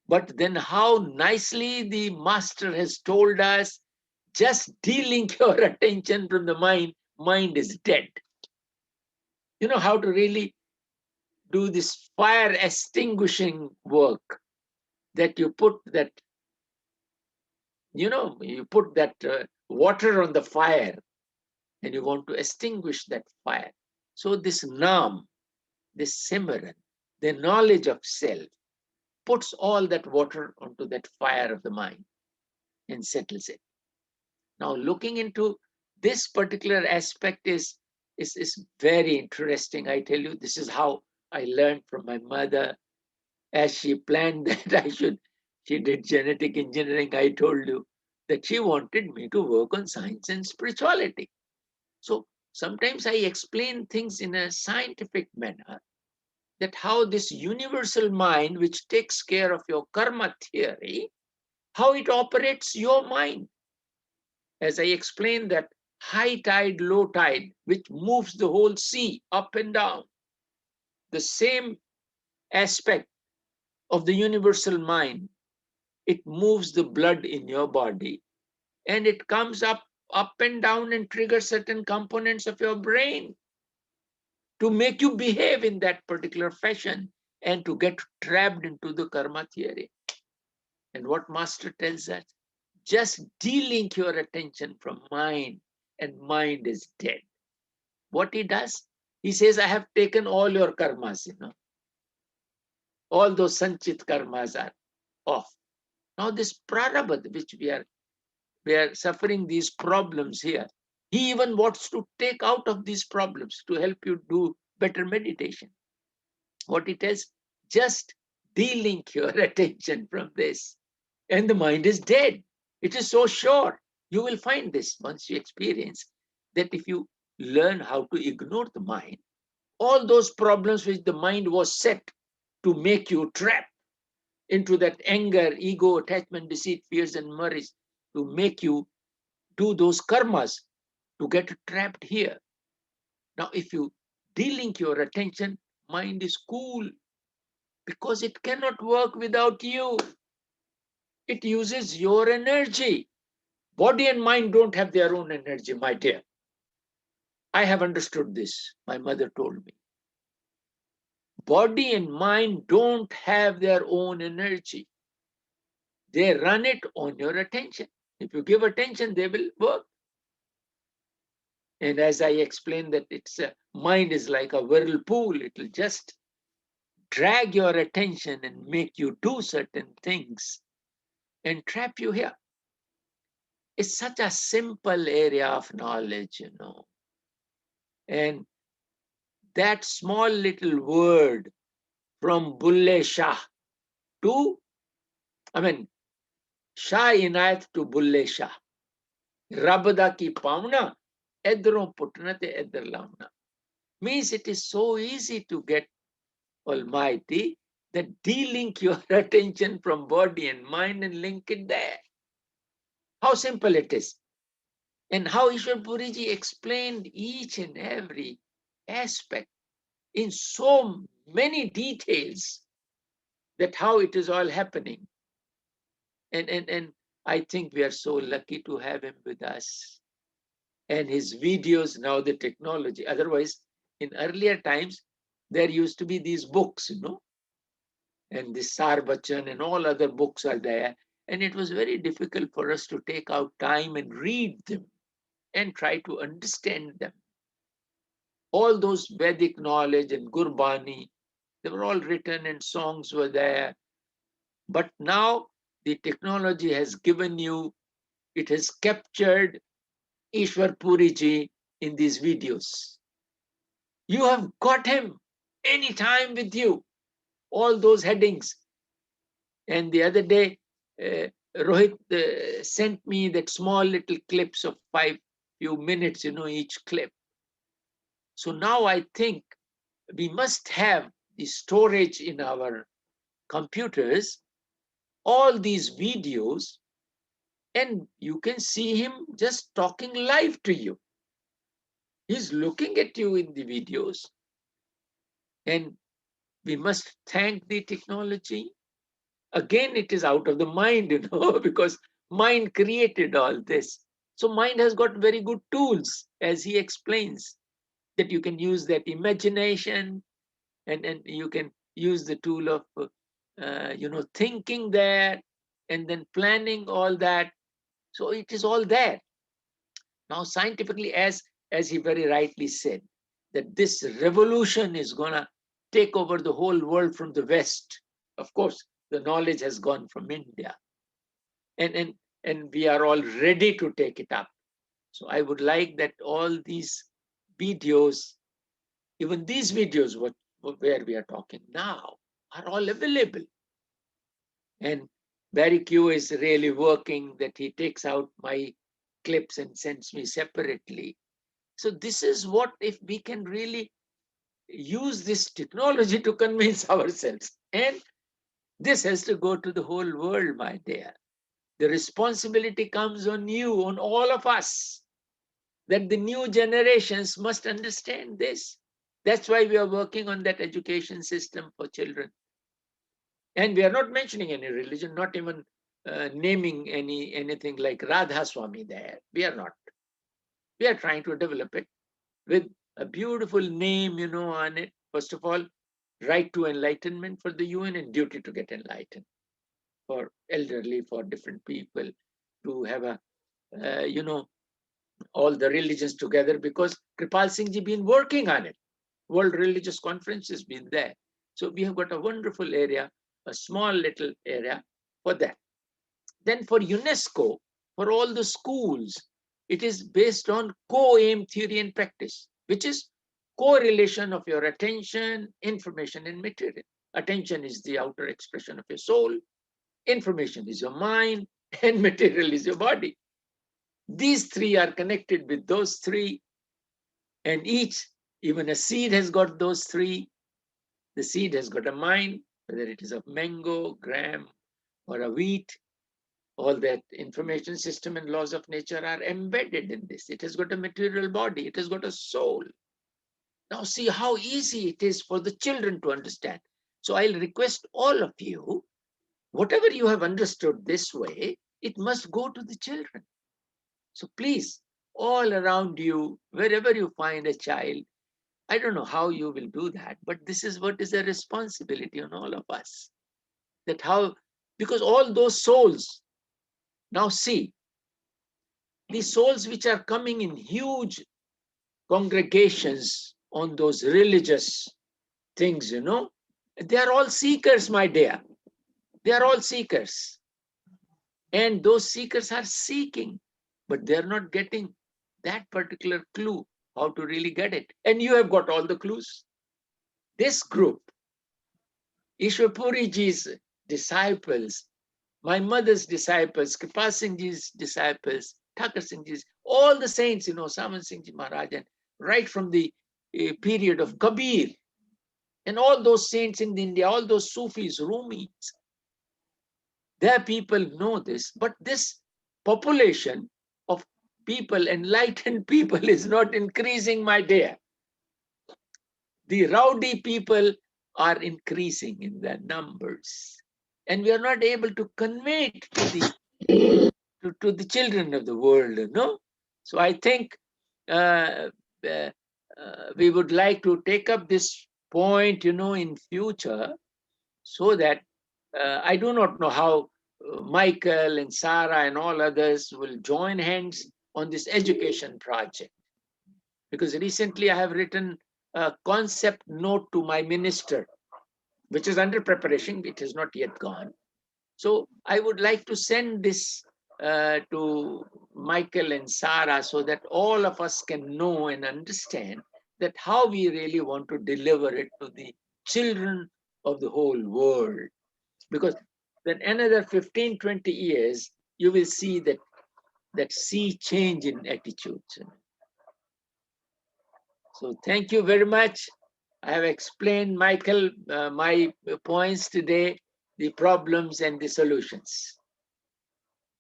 But then how nicely the master has told us, just delink your attention from the mind is dead. You know how to really do this fire extinguishing work, that you put that, water on the fire and you want to extinguish that fire. So this Naam, this Simran, the knowledge of self, puts all that water onto that fire of the mind and settles it. Now, looking into this particular aspect is very interesting. I tell you, this is how I learned from my mother. As she planned that she did genetic engineering, I told you that she wanted me to work on science and spirituality. So sometimes I explain things in a scientific manner, that how this universal mind, which takes care of your karma theory, how it operates your mind. as I explained, that high tide, low tide, which moves the whole sea up and down, the same aspect of the universal mind, it moves the blood in your body, and it comes up and down and triggers certain components of your brain to make you behave in that particular fashion and to get trapped into the karma theory. And what Master tells us, just de-link your attention from mind, and mind is dead. What he does, he says, I have taken all your karmas, all those sanchit karmas are off. Now this prarabdha, which we are suffering these problems here, he even wants to take out of these problems to help you do better meditation. What he tells, just de-link your attention from this, and the mind is dead. It is so sure. You will find this once you experience that if you learn how to ignore the mind, all those problems which the mind was set to make you trap into that anger, ego, attachment, deceit, fears, and worries, to make you do those karmas, to get trapped here. Now, if you de-link your attention, mind is cool, because it cannot work without you. It uses your energy. Body and mind don't have their own energy, my dear. I have understood this. My mother told me. Body and mind don't have their own energy. They run it on your attention. If you give attention, they will work. And as I explained, that it's mind is like a whirlpool. It will just drag your attention and make you do certain things and trap you here. It's such a simple area of knowledge, And that small little word from Bulle Shah to, Shah Inayat to Bulle Shah. Rabda ki pauna, edron putna te edr lamna. Means it is so easy to get Almighty that de-link your attention from body and mind and link it there. How simple it is. And how Ishwar Puriji explained each and every aspect in so many details, that how it is all happening. And I think we are so lucky to have him with us. And his videos, now the technology. Otherwise, in earlier times, there used to be these books, and this Sar Bachan and all other books are there. And it was very difficult for us to take out time and read them and try to understand them. All those Vedic knowledge and Gurbani, they were all written and songs were there. But now the technology has given you, it has captured Ishwar Puriji in these videos. You have got him anytime with you, all those headings. And the other day, Rohit sent me that small little clips of few minutes, each clip. So now I think we must have the storage in our computers, all these videos, and you can see him just talking live to you. He's looking at you in the videos. And we must thank the technology. Again, it is out of the mind, because mind created all this. So mind has got very good tools, as he explains, that you can use that imagination, and you can use the tool of thinking there, and then planning all that. So it is all there. Now scientifically, as he very rightly said, that this revolution is gonna take over the whole world from the West. Of course, the knowledge has gone from India, and we are all ready to take it up. So I would like that all these videos, even these videos where we are talking now, are all available. And Barry Q is really working that he takes out my clips and sends me separately. So this is what, if we can really use this technology to convince ourselves, and this has to go to the whole world, my dear. The responsibility comes on you, on all of us, that the new generations must understand this. That's why we are working on that education system for children. And we are not mentioning any religion, not even naming anything like Radha Swami there. We are not. We are trying to develop it with a beautiful name, on it. First of all, right to enlightenment for the UN and duty to get enlightened for elderly, for different people, to have a, all the religions together, because Kripal Singh ji been working on it. World Religious Conference has been there. So we have got a wonderful area, a small little area for that. Then for UNESCO, for all the schools, it is based on co-aim theory and practice, which is correlation of your attention, information, and material. Attention is the outer expression of your soul, information is your mind, and material is your body. These three are connected with those three, and each, even a seed has got those three. The seed has got a mind, whether it is of mango, gram, or a wheat. All that information system and laws of nature are embedded in this. It has got a material body. It has got a soul. Now see how easy it is for the children to understand. So I'll request all of you, whatever you have understood this way, it must go to the children. So please, all around you, wherever you find a child, I don't know how you will do that, but this is what is a responsibility on all of us. That how, because all those souls, now see, these souls which are coming in huge congregations on those religious things, they are all seekers, my dear. They are all seekers. And those seekers are seeking, but they're not getting that particular clue, how to really get it. And you have got all the clues. This group, Ishwar Puri ji's disciples, my mother's disciples, Kripal Singh ji's disciples, Thakar Singh ji's, all the saints, Sawan Singh ji Maharaj, and right from the period of Kabir, and all those saints in India, all those Sufis, Rumis, their people know this, but this population of people, enlightened people, is not increasing, my dear. The rowdy people are increasing in their numbers, and we are not able to convey it to the children of the world, So I think we would like to take up this point, in future, so that I do not know how Michael and Sarah and all others will join hands on this education project. Because recently I have written a concept note to my minister, which is under preparation. It has not yet gone. So I would like to send this to Michael and Sarah, so that all of us can know and understand that how we really want to deliver it to the children of the whole world. Because then another 15, 20 years, you will see that sea change in attitudes. So thank you very much. I have explained, Michael, my points today, the problems and the solutions.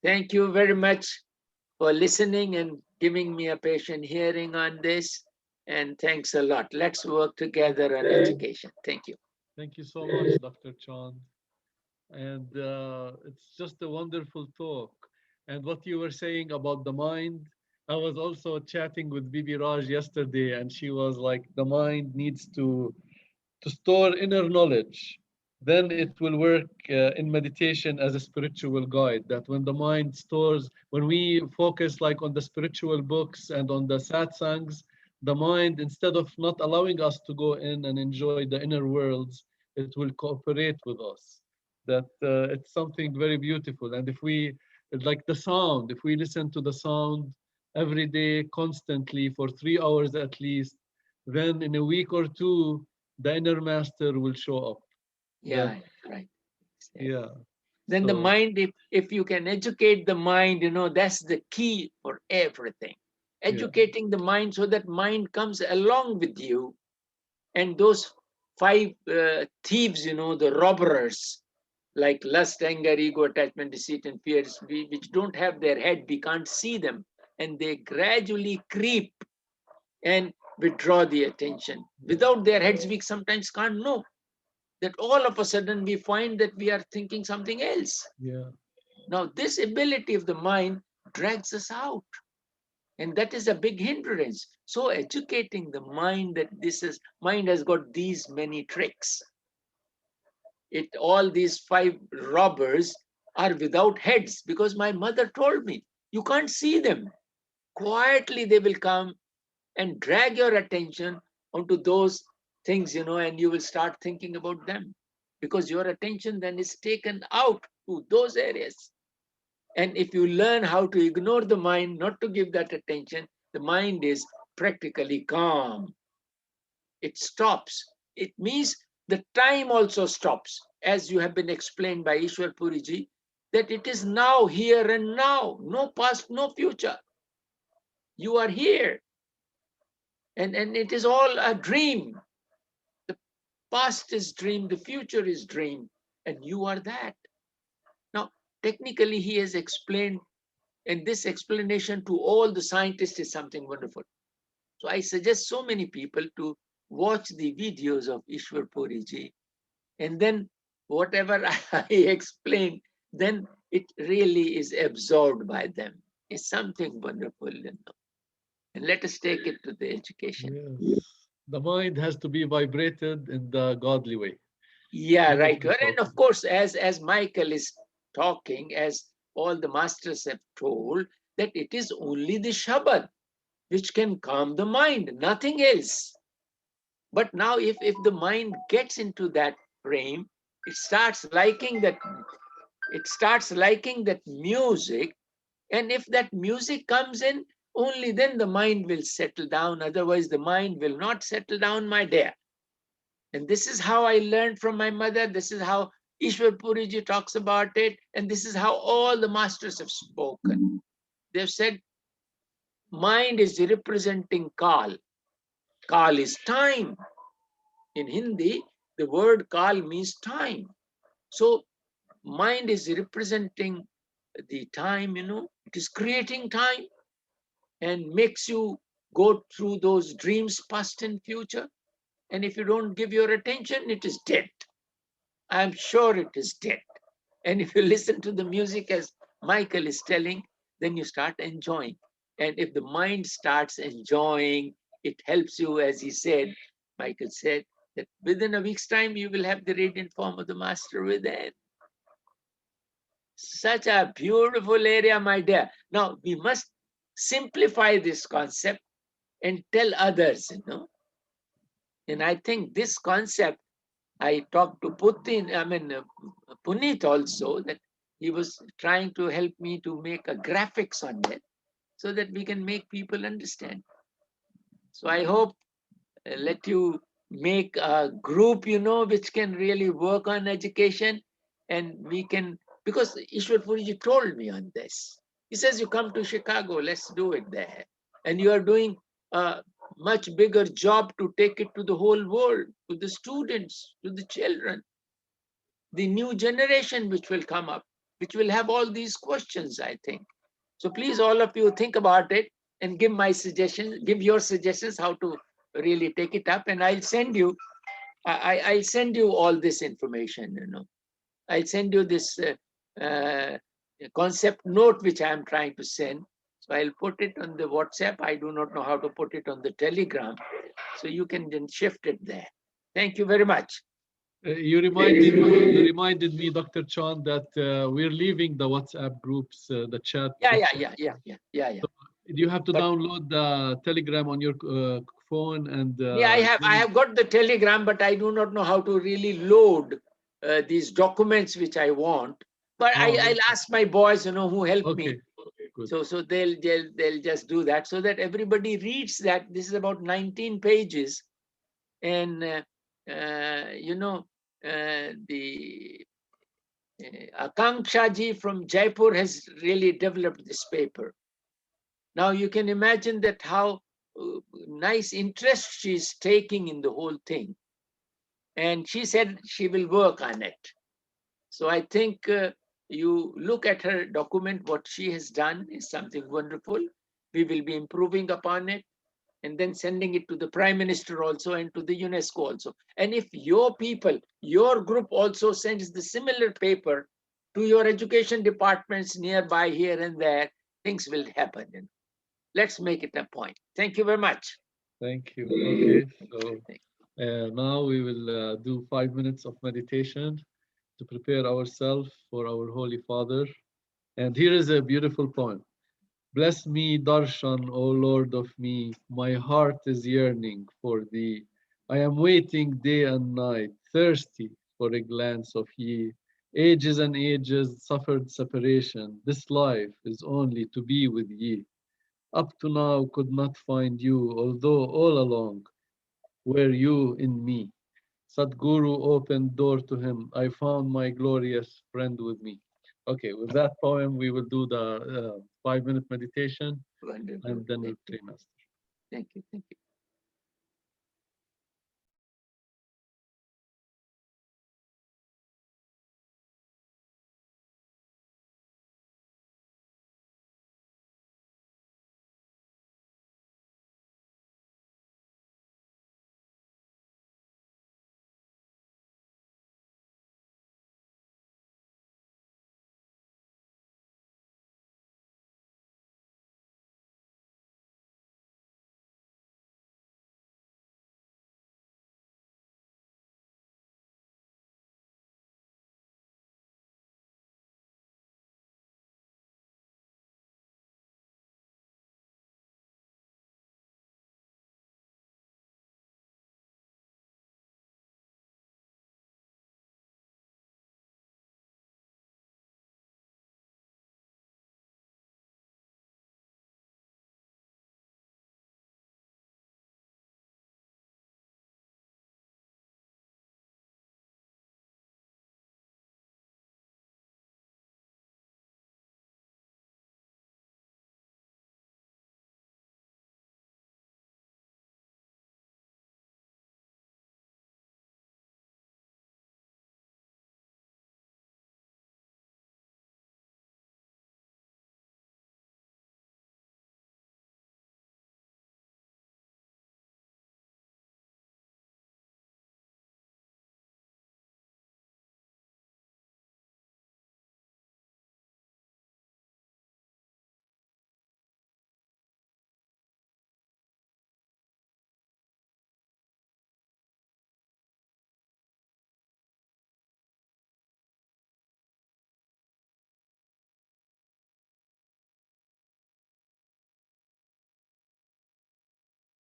Thank you very much for listening and giving me a patient hearing on this. And thanks a lot. Let's work together on education. Thank you.
Thank you so much, Dr. Chand. And it's just a wonderful talk. And what you were saying about the mind, I was also chatting with Bibi Raj yesterday, and she was like, the mind needs to store inner knowledge. Then it will work in meditation as a spiritual guide. That when the mind stores, when we focus like on the spiritual books and on the satsangs, the mind, instead of not allowing us to go in and enjoy the inner worlds, it will cooperate with us. That it's something very beautiful. And if we, like the sound, if we listen to the sound every day, constantly for 3 hours at least, then in a week or two, the inner master will show up.
Yeah, right.
Yeah.
Then the mind, if you can educate the mind, that's the key for everything. Educating the mind so that mind comes along with you. And those 5 thieves, the robbers, like lust, anger, ego, attachment, deceit, and fears, which don't have their head. We can't see them, and they gradually creep and withdraw the attention. Without their heads, we sometimes can't know that all of a sudden we find that we are thinking something else.
Yeah.
Now, this ability of the mind drags us out, and that is a big hindrance. So educating the mind that mind has got these many tricks. All these 5 robbers are without heads, because my mother told me, you can't see them. Quietly they will come and drag your attention onto those things, and you will start thinking about them, because your attention then is taken out to those areas. And if you learn how to ignore the mind, not to give that attention, the mind is practically calm. It stops. It means the time also stops, as you have been explained by Ishwar Puriji, that it is now, here and now, no past, no future. You are here. And it is all a dream. The past is dream, the future is dream, and you are that. Now, technically, he has explained, and this explanation to all the scientists is something wonderful. So I suggest so many people to watch the videos of Ishwar Puriji, and then whatever I explain, then it really is absorbed by them. It's something wonderful, And let us take it to the education.
Yes. The mind has to be vibrated in the godly way.
Yeah,
Then
right.
it will
And of course, as Michael is talking, as all the masters have told, that it is only the Shabad which can calm the mind, nothing else. But now if the mind gets into that frame, it starts liking that music. And if that music comes in, only then the mind will settle down. Otherwise, the mind will not settle down, my dear. And this is how I learned from my mother. This is how Ishwar Puriji talks about it. And this is how all the masters have spoken. They've said, mind is representing Kal. Kal is time. In Hindi, the word Kal means time. So mind is representing the time, it is creating time and makes you go through those dreams, past and future. And if you don't give your attention, it is dead. I'm sure it is dead. And if you listen to the music as Michael is telling, then you start enjoying. And if the mind starts enjoying, it helps you, as he said, Michael said, that within a week's time, you will have the radiant form of the master within. Such a beautiful area, my dear. Now, we must simplify this concept and tell others, And I think this concept, I talked to Puneet also, that he was trying to help me to make a graphics on it so that we can make people understand. So I hope let you make a group, which can really work on education, and we can, because Ishwar Puriji told me on this. He says, you come to Chicago, let's do it there. And you are doing a much bigger job to take it to the whole world, to the students, to the children, the new generation which will come up, which will have all these questions, I think. So please, all of you, think about it and give your suggestions how to really take it up. And I'll send you, I'll send you all this information, I'll send you this concept note, which I'm trying to send. So I'll put it on the WhatsApp. I do not know how to put it on the Telegram. So you can then shift it there. Thank you very much.
You reminded me, Dr. Chan, that we're leaving the WhatsApp groups, the chat.
Yeah.
So you have to download the Telegram on your phone, and
yeah, I have got the Telegram, but I do not know how to really load these documents which I want. But I'll ask my boys, who help me.
Good.
So they'll just do that so that everybody reads that. This is about 19 pages, and the Akanksha ji from Jaipur has really developed this paper. Now you can imagine that how nice interest she's taking in the whole thing. And she said she will work on it. So I think you look at her document, what she has done is something wonderful. We will be improving upon it and then sending it to the Prime Minister also and to the UNESCO also. And if your people, your group also sends the similar paper to your education departments nearby here and there, things will happen. Let's make it a point. Thank you very much.
Thank you. Okay, so now we will do 5 minutes of meditation to prepare ourselves for our Holy Father. And here is a beautiful poem. Bless me, Darshan, O Lord of me. My heart is yearning for thee. I am waiting day and night, thirsty for a glance of ye. Ages and ages suffered separation. This life is only to be with ye. Up to now could not find you, although all along were you in me. Sadguru opened door to him. I found my glorious friend with me. Okay, with that poem, we will do the 5 minute meditation.
Wonderful.
And then we'll pray, Master.
Thank you. Thank you.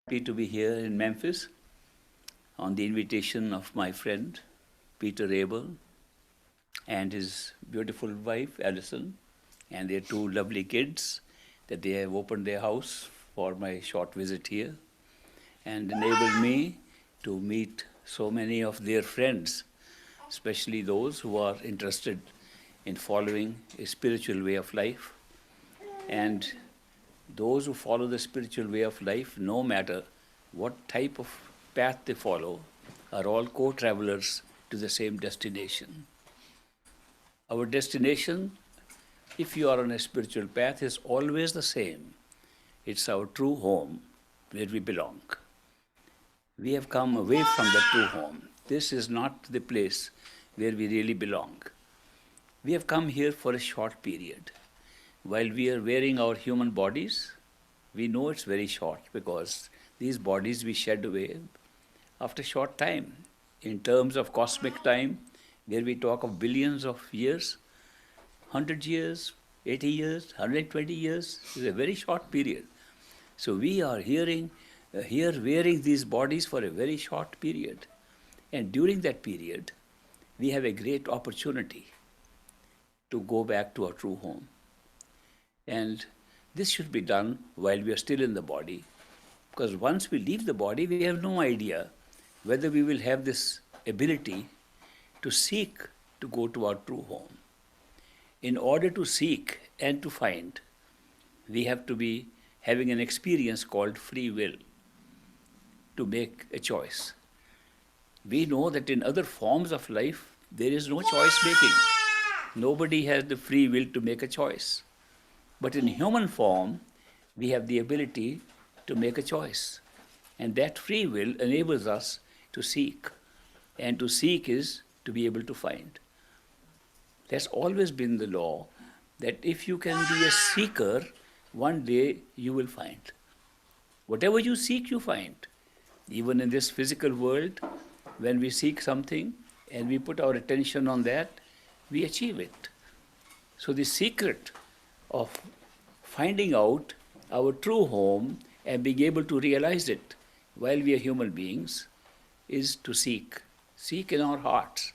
Happy to be here in Memphis on the invitation of my friend Peter Abel and his beautiful wife Alison and their two lovely kids, that they have opened their house for my short visit here and enabled me to meet so many of their friends, especially those who are interested in following a spiritual way of life. And those who follow the spiritual way of life, no matter what type of path they follow, are all co-travelers to the same destination. Our destination, if you are on a spiritual path, is always the same. It's our true home where we belong. We have come away from the true home. This is not the place where we really belong. We have come here for a short period. While we are wearing our human bodies, we know it's very short because these bodies we shed away after a short time. In terms of cosmic time, where we talk of billions of years, 100 years, 80 years, 120 years is a very short period. So we are here wearing these bodies for a very short period. And during that period, we have a great opportunity to go back to our true home. And this should be done while we are still in the body, because once we leave the body, we have no idea whether we will have this ability to seek to go to our true home. In order to seek and to find, we have to be having an experience called free will, to make a choice. We know that in other forms of life, there is no choice making. Nobody has the free will to make a choice. But in human form, we have the ability to make a choice. And that free will enables us to seek. And to seek is to be able to find. That's always been the law, that if you can be a seeker, one day you will find. Whatever you seek, you find. Even in this physical world, when we seek something and we put our attention on that, we achieve it. So the secret of finding out our true home and being able to realize it while we are human beings is to seek. Seek in our hearts.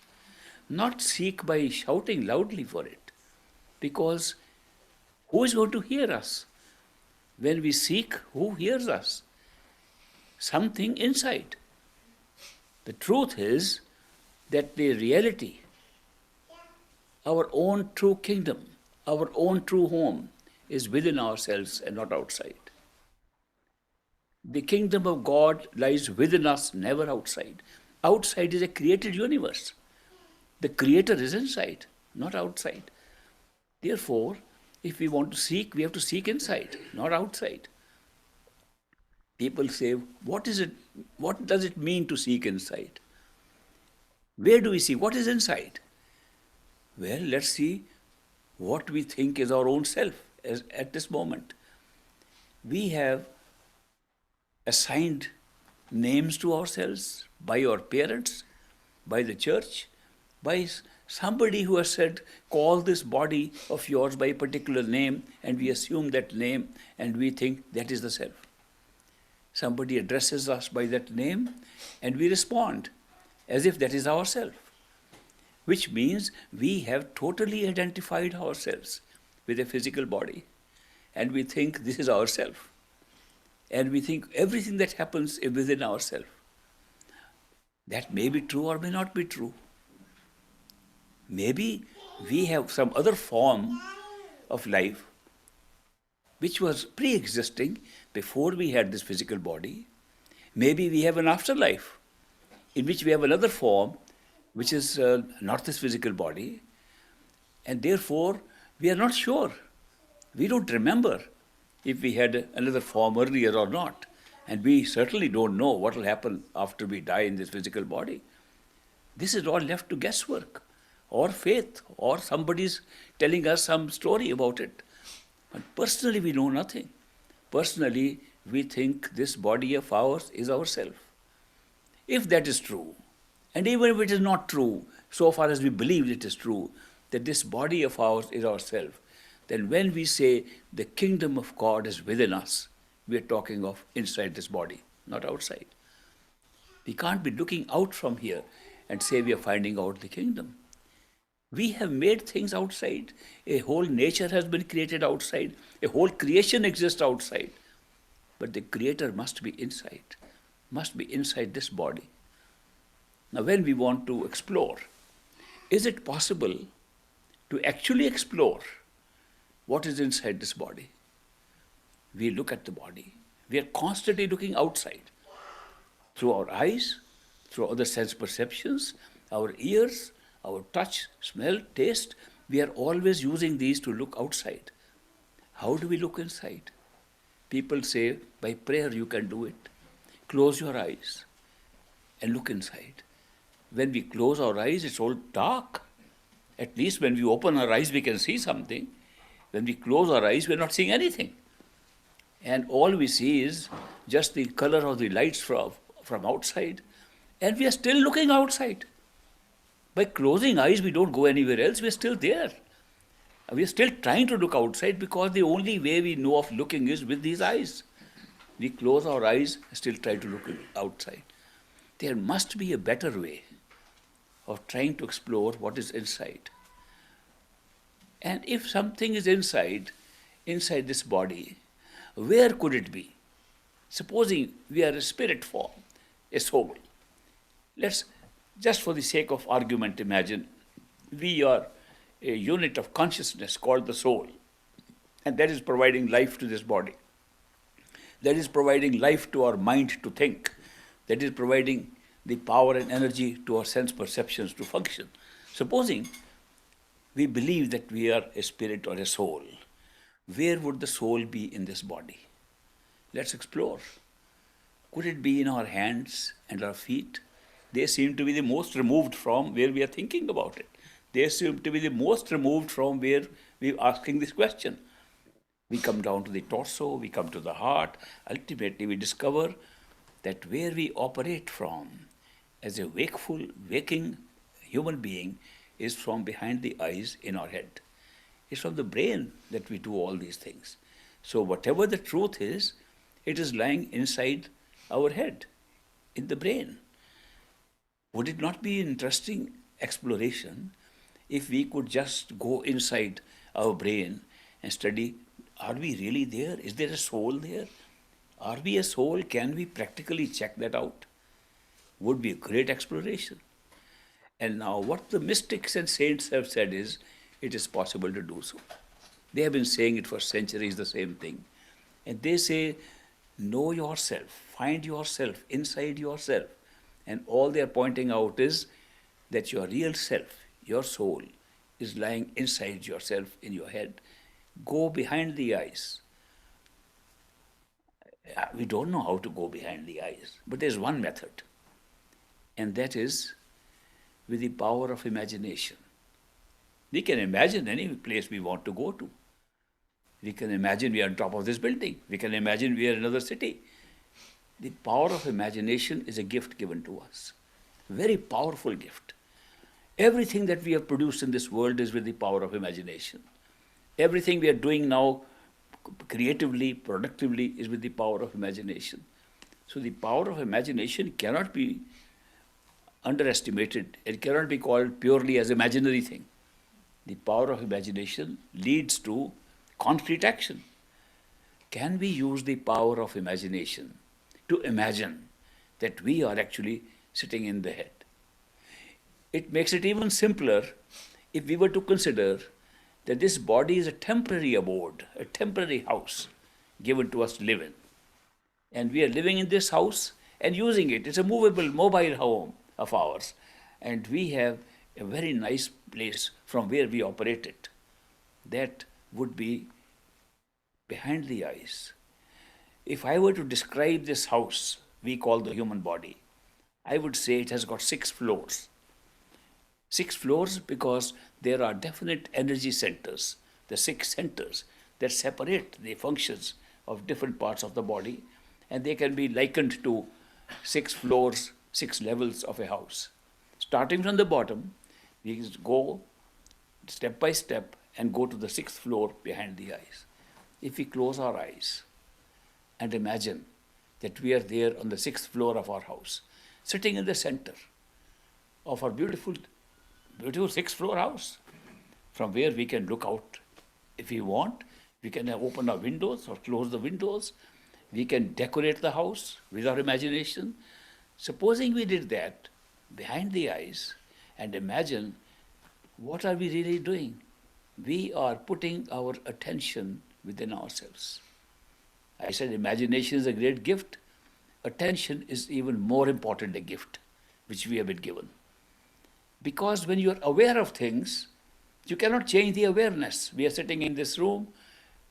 Not seek by shouting loudly for it. Because who is going to hear us? When we seek, who hears us? Something inside. The truth is that the reality, our own true kingdom, our own true home, is within ourselves and not outside. The kingdom of God lies within us, never outside. Outside is a created universe. The creator is inside, not outside. Therefore, if we want to seek, we have to seek inside, not outside. People say, what does it mean to seek inside? Where do we see? What is inside? Well, let's see what we think is our own self at this moment. We have assigned names to ourselves by our parents, by the church, by somebody who has said, call this body of yours by a particular name, and we assume that name and we think that is the self. Somebody addresses us by that name and we respond as if that is ourself, which means we have totally identified ourselves with a physical body and we think this is ourself. And we think everything that happens is within ourselves. That may be true or may not be true. Maybe we have some other form of life which was pre-existing before we had this physical body. Maybe we have an afterlife in which we have another form which is not this physical body, and therefore we are not sure. We don't remember if we had another form earlier or not, and we certainly don't know what will happen after we die in this physical body. This is all left to guesswork or faith, or somebody's telling us some story about it. But personally, we know nothing. Personally, we think this body of ours is ourself. If that is true, and even if it is not true, so far as we believe it is true, that this body of ours is ourself, then when we say the kingdom of God is within us, we are talking of inside this body, not outside. We can't be looking out from here and say we are finding out the kingdom. We have made things outside. A whole nature has been created outside. A whole creation exists outside. But the creator must be inside this body. Now, when we want to explore, is it possible to actually explore what is inside this body? We look at the body. We are constantly looking outside through our eyes, through other sense perceptions, our ears, our touch, smell, taste. We are always using these to look outside. How do we look inside? People say, by prayer you can do it. Close your eyes and look inside. When we close our eyes, it's all dark. At least when we open our eyes, we can see something. When we close our eyes, we're not seeing anything. And all we see is just the color of the lights from outside. And we are still looking outside. By closing eyes, we don't go anywhere else. We're still there. We are still trying to look outside because the only way we know of looking is with these eyes. We close our eyes and still try to look outside. There must be a better way of trying to explore what is inside. And if something is inside this body, where could it be? Supposing we are a spirit form, a soul. Let's, just for the sake of argument, imagine we are a unit of consciousness called the soul, and that is providing life to this body. That is providing life to our mind to think. That is providing the power and energy to our sense perceptions to function. Supposing we believe that we are a spirit or a soul. Where would the soul be in this body? Let's explore. Could it be in our hands and our feet? They seem to be the most removed from where we are thinking about it. They seem to be the most removed from where we are asking this question. We come down to the torso, we come to the heart. Ultimately, we discover that where we operate from as a waking human being is from behind the eyes in our head. It's from the brain that we do all these things. So whatever the truth is, it is lying inside our head, in the brain. Would it not be an interesting exploration if we could just go inside our brain and study, are we really there? Is there a soul there? Are we a soul? Can we practically check that out? Would be a great exploration. And now what the mystics and saints have said is, it is possible to do so. They have been saying it for centuries, the same thing. And they say, know yourself, find yourself inside yourself. And all they are pointing out is that your real self, your soul, is lying inside yourself in your head. Go behind the eyes. We don't know how to go behind the eyes, but there's one method, and that is with the power of imagination. We can imagine any place we want to go to. We can imagine we are on top of this building. We can imagine we are in another city. The power of imagination is a gift given to us. Very powerful gift. Everything that we have produced in this world is with the power of imagination. Everything we are doing now, creatively, productively, is with the power of imagination. So the power of imagination cannot be underestimated. It cannot be called purely as imaginary thing. The power of imagination leads to concrete action. Can we use the power of imagination to imagine that we are actually sitting in the head? It makes it even simpler if we were to consider that this body is a temporary abode, a temporary house given to us to live in. And we are living in this house and using it. It's a movable, mobile home of ours. And we have a very nice place from where we operate it. That would be behind the eyes. If I were to describe this house we call the human body, I would say it has got 6 floors. 6 floors because there are definite energy centers, the 6 centers that separate the functions of different parts of the body, and they can be likened to 6 floors, 6 levels of a house. Starting from the bottom, we go step by step and go to the 6th floor behind the eyes. If we close our eyes and imagine that we are there on the 6th floor of our house, sitting in the center of our beautiful 6th floor house, from where we can look out. If we want, we can open our windows or close the windows. We can decorate the house with our imagination. Supposing we did that behind the eyes and imagine, what are we really doing? We are putting our attention within ourselves. I said imagination is a great gift. Attention is even more important a gift which we have been given. Because when you are aware of things, you cannot change the awareness. We are sitting in this room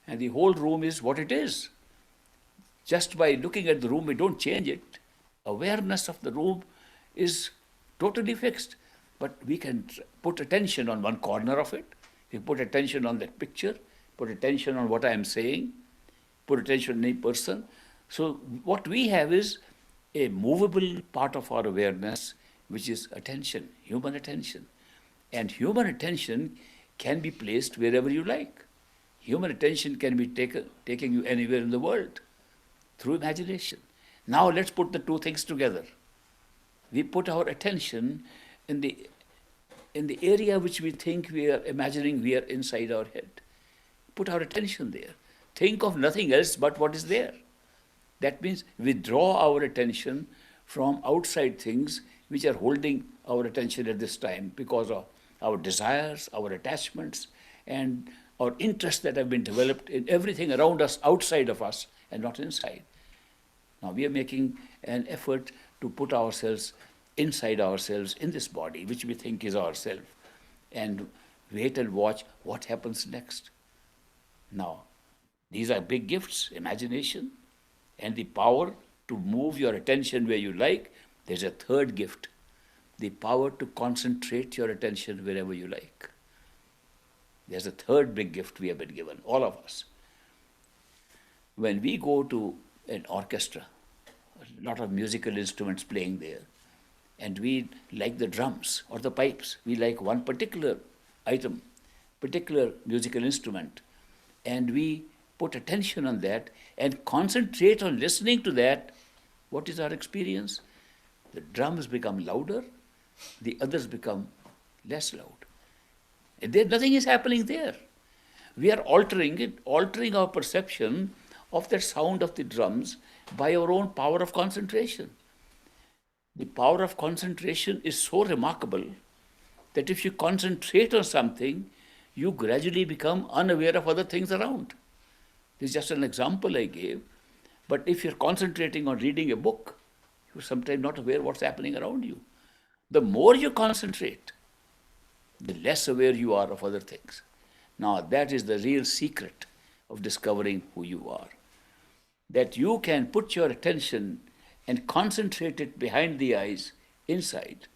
and the whole room is what it is. Just by looking at the room, we don't change it. Awareness of the room is totally fixed. But we can put attention on one corner of it. We put attention on that picture, put attention on what I am saying, put attention on any person. So what we have is a movable part of our awareness, which is attention, human attention. And human attention can be placed wherever you like. Human attention can be taking you anywhere in the world through imagination. Now let's put the two things together. We put our attention in the area which we think we are imagining we are inside our head. Put our attention there. Think of nothing else but what is there. That means withdraw our attention from outside things which are holding our attention at this time because of our desires, our attachments, and our interests that have been developed in everything around us, outside of us, and not inside. Now we are making an effort to put ourselves inside ourselves in this body, which we think is ourself. And wait and watch what happens next. Now, these are big gifts, imagination, and the power to move your attention where you like. There's a third gift, the power to concentrate your attention wherever you like. There's a third big gift we have been given, all of us. When we go to an orchestra, a lot of musical instruments playing there, and we like the drums or the pipes, we like one particular item, particular musical instrument, and we put attention on that and concentrate on listening to that, what is our experience? The drums become louder, the others become less loud. And there, nothing is happening there. We are altering it, altering our perception of that sound of the drums by our own power of concentration. The power of concentration is so remarkable that if you concentrate on something, you gradually become unaware of other things around. This is just an example I gave. But if you're concentrating on reading a book, you're sometimes not aware what's happening around you. The more you concentrate, the less aware you are of other things. Now, that is the real secret of discovering who you are. That you can put your attention and concentrate it behind the eyes, inside,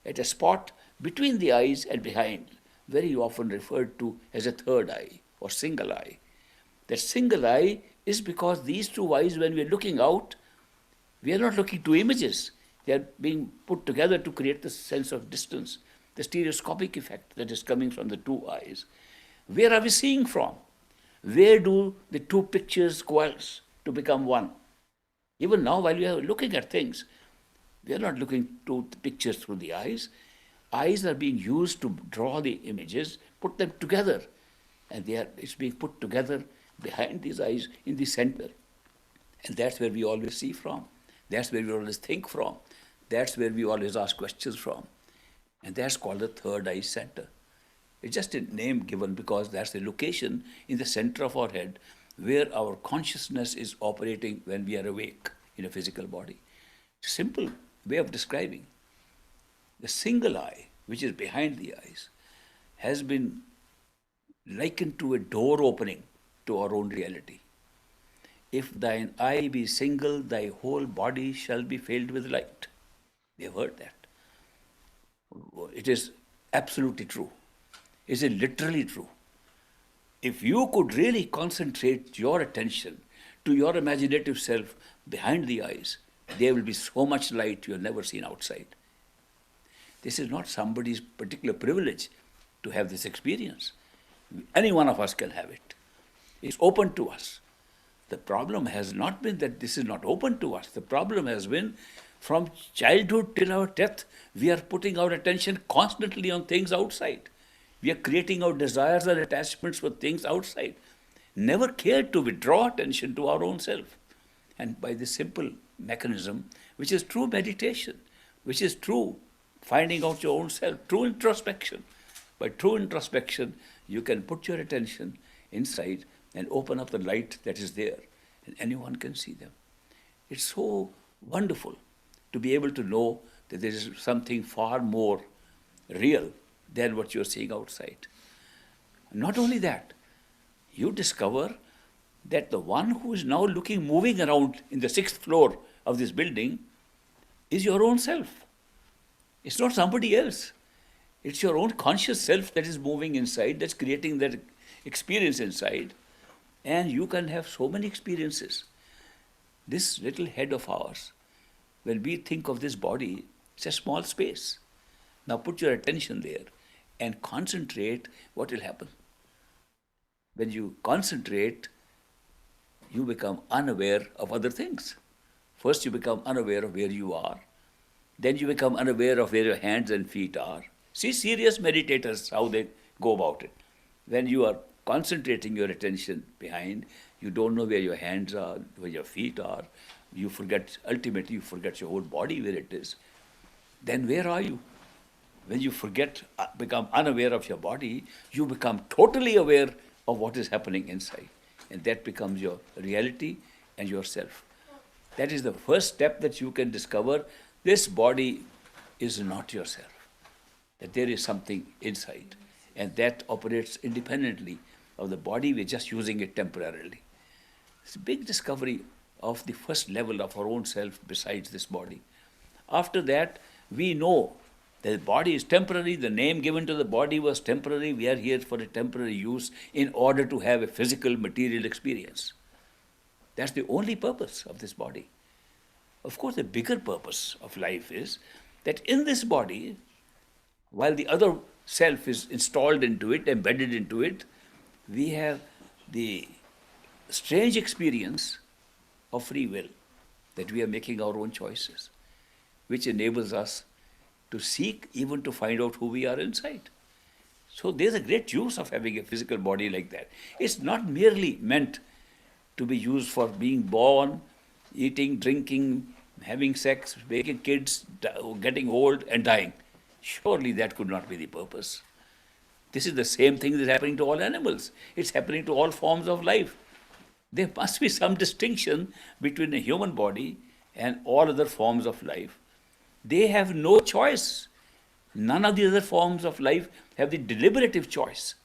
at a spot between the eyes and behind, very often referred to as a third eye or single eye. That single eye is because these two eyes, when we are looking out, we are not looking to images. They are being put together to create the sense of distance, the stereoscopic effect that is coming from the two eyes. Where are we seeing from? Where do the two pictures coalesce to become one? Even now, while we are looking at things, we are not looking to the pictures through the eyes. Eyes are being used to draw the images, put them together, and it's being put together behind these eyes in the center. And that's where we always see from. That's where we always think from. That's where we always ask questions from. And that's called the third eye center. It's just a name given because that's the location in the center of our head where our consciousness is operating when we are awake in a physical body. Simple way of describing. The single eye, which is behind the eyes, has been likened to a door opening to our own reality. If thine eye be single, thy whole body shall be filled with light. We have heard that. It is absolutely true. It is literally true. If you could really concentrate your attention to your imaginative self behind the eyes, there will be so much light you have never seen outside. This is not somebody's particular privilege to have this experience. Any one of us can have it. It's open to us. The problem has not been that this is not open to us. The problem has been from childhood till our death, we are putting our attention constantly on things outside. We are creating our desires and attachments for things outside. Never cared to withdraw attention to our own self. And by this simple mechanism, which is true meditation, which is true finding out your own self, true introspection. By true introspection, you can put your attention inside and open up the light that is there, and anyone can see them. It's so wonderful to be able to know that there is something far more real than what you're seeing outside. Not only that, you discover that the one who is now moving around in the 6th floor of this building is your own self. It's not somebody else. It's your own conscious self that is moving inside, that's creating that experience inside. And you can have so many experiences. This little head of ours, when we think of this body, it's a small space. Now put your attention there and concentrate, what will happen? When you concentrate, you become unaware of other things. First you become unaware of where you are. Then you become unaware of where your hands and feet are. See serious meditators, how they go about it. When you are concentrating your attention behind, you don't know where your hands are, where your feet are. You forget, ultimately you forget your whole body where it is. Then where are you? When you become unaware of your body, you become totally aware of what is happening inside. And that becomes your reality and yourself. That is the first step that you can discover. This body is not yourself. That there is something inside. and that operates independently of the body. We're just using it temporarily. It's a big discovery of the first level of our own self besides this body. After that, we know that the body is temporary, the name given to the body was temporary, we are here for a temporary use in order to have a physical, material experience. That's the only purpose of this body. Of course, the bigger purpose of life is that in this body, while the other self is installed into it, embedded into it, we have the strange experience of free will, that we are making our own choices, which enables us to seek, even to find out who we are inside. So there's a great use of having a physical body like that. It's not merely meant to be used for being born, eating, drinking, having sex, making kids, getting old and dying. Surely that could not be the purpose. This is the same thing that's happening to all animals. It's happening to all forms of life. There must be some distinction between a human body and all other forms of life. They have no choice. None of the other forms of life have the deliberative choice.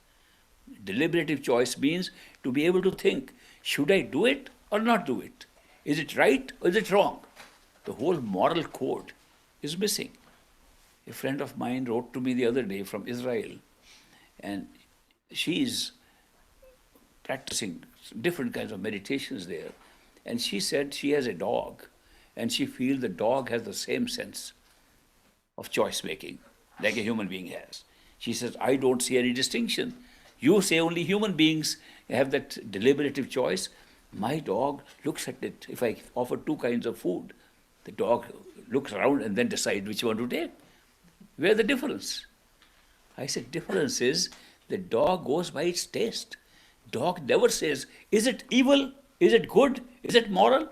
Deliberative choice means to be able to think, should I do it or not do it? Is it right or is it wrong? The whole moral code is missing. A friend of mine wrote to me the other day from Israel, and she's practicing different kinds of meditations there. And she said she has a dog, and she feels the dog has the same sense of choice making like a human being has. She says, I don't see any distinction. You say only human beings have that deliberative choice. My dog looks at it. If I offer two kinds of food, the dog looks around and then decides which one to take. Where's the difference? I said, difference is the dog goes by its taste. Dog never says, is it evil? Is it good? Is it moral?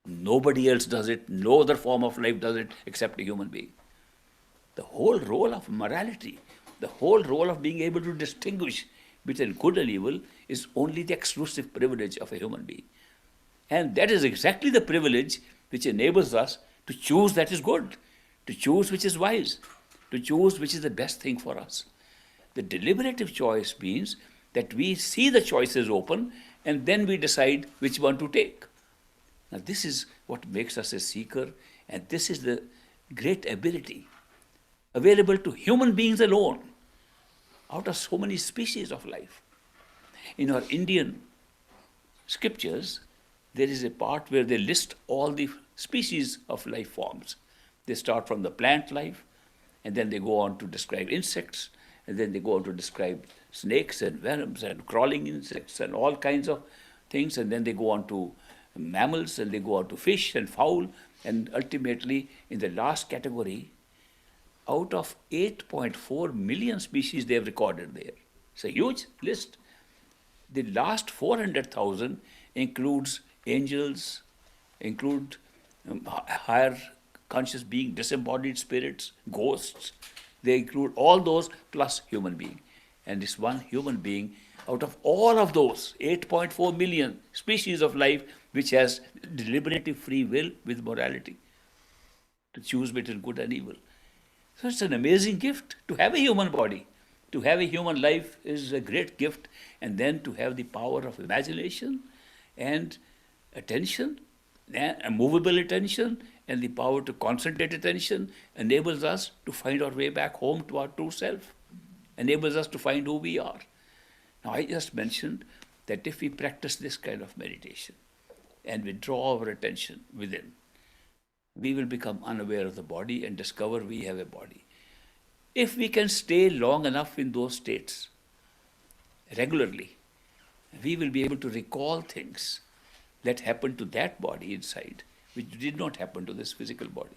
Nobody else does it. No other form of life does it except a human being. The whole role of morality, the whole role of being able to distinguish between good and evil is only the exclusive privilege of a human being. And that is exactly the privilege which enables us to choose that is good, to choose which is wise, to choose which is the best thing for us. The deliberative choice means that we see the choices open and then we decide which one to take. Now this is what makes us a seeker, and this is the great ability available to human beings alone out of so many species of life. In our Indian scriptures, there is a part where they list all the species of life forms. They start from the plant life, and then they go on to describe insects, and then they go on to describe snakes and venoms and crawling insects and all kinds of things, and then they go on to mammals, and they go on to fish and fowl, and ultimately in the last category, out of 8.4 million species they have recorded there. It's a huge list. The last 400,000 includes angels, include higher conscious being, disembodied spirits, ghosts. They include all those plus human being. And this one human being, out of all of those 8.4 million species of life, which has deliberative free will with morality to choose between good and evil. So it's an amazing gift to have a human body. To have a human life is a great gift, and then to have the power of imagination and attention, a movable attention, and the power to concentrate attention enables us to find our way back home to our true self, enables us to find who we are. Now, I just mentioned that if we practice this kind of meditation and we draw our attention within, we will become unaware of the body and discover we have a body. If we can stay long enough in those states regularly, we will be able to recall things that happened to that body inside, which did not happen to this physical body.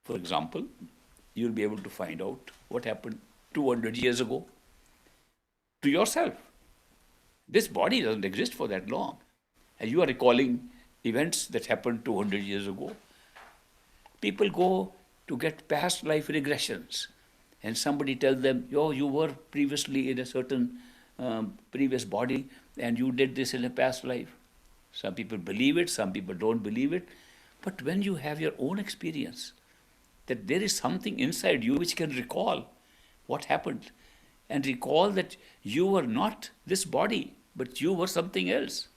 For example, you'll be able to find out what happened 200 years ago to yourself. This body doesn't exist for that long, and you are recalling events that happened 200 years ago. People go to get past life regressions, and somebody tells them, "Oh, you were previously in a certain previous body, and you did this in a past life." Some people believe it, some people don't believe it. But when you have your own experience, that there is something inside you which can recall what happened, and recall that you were not this body, but you were something else.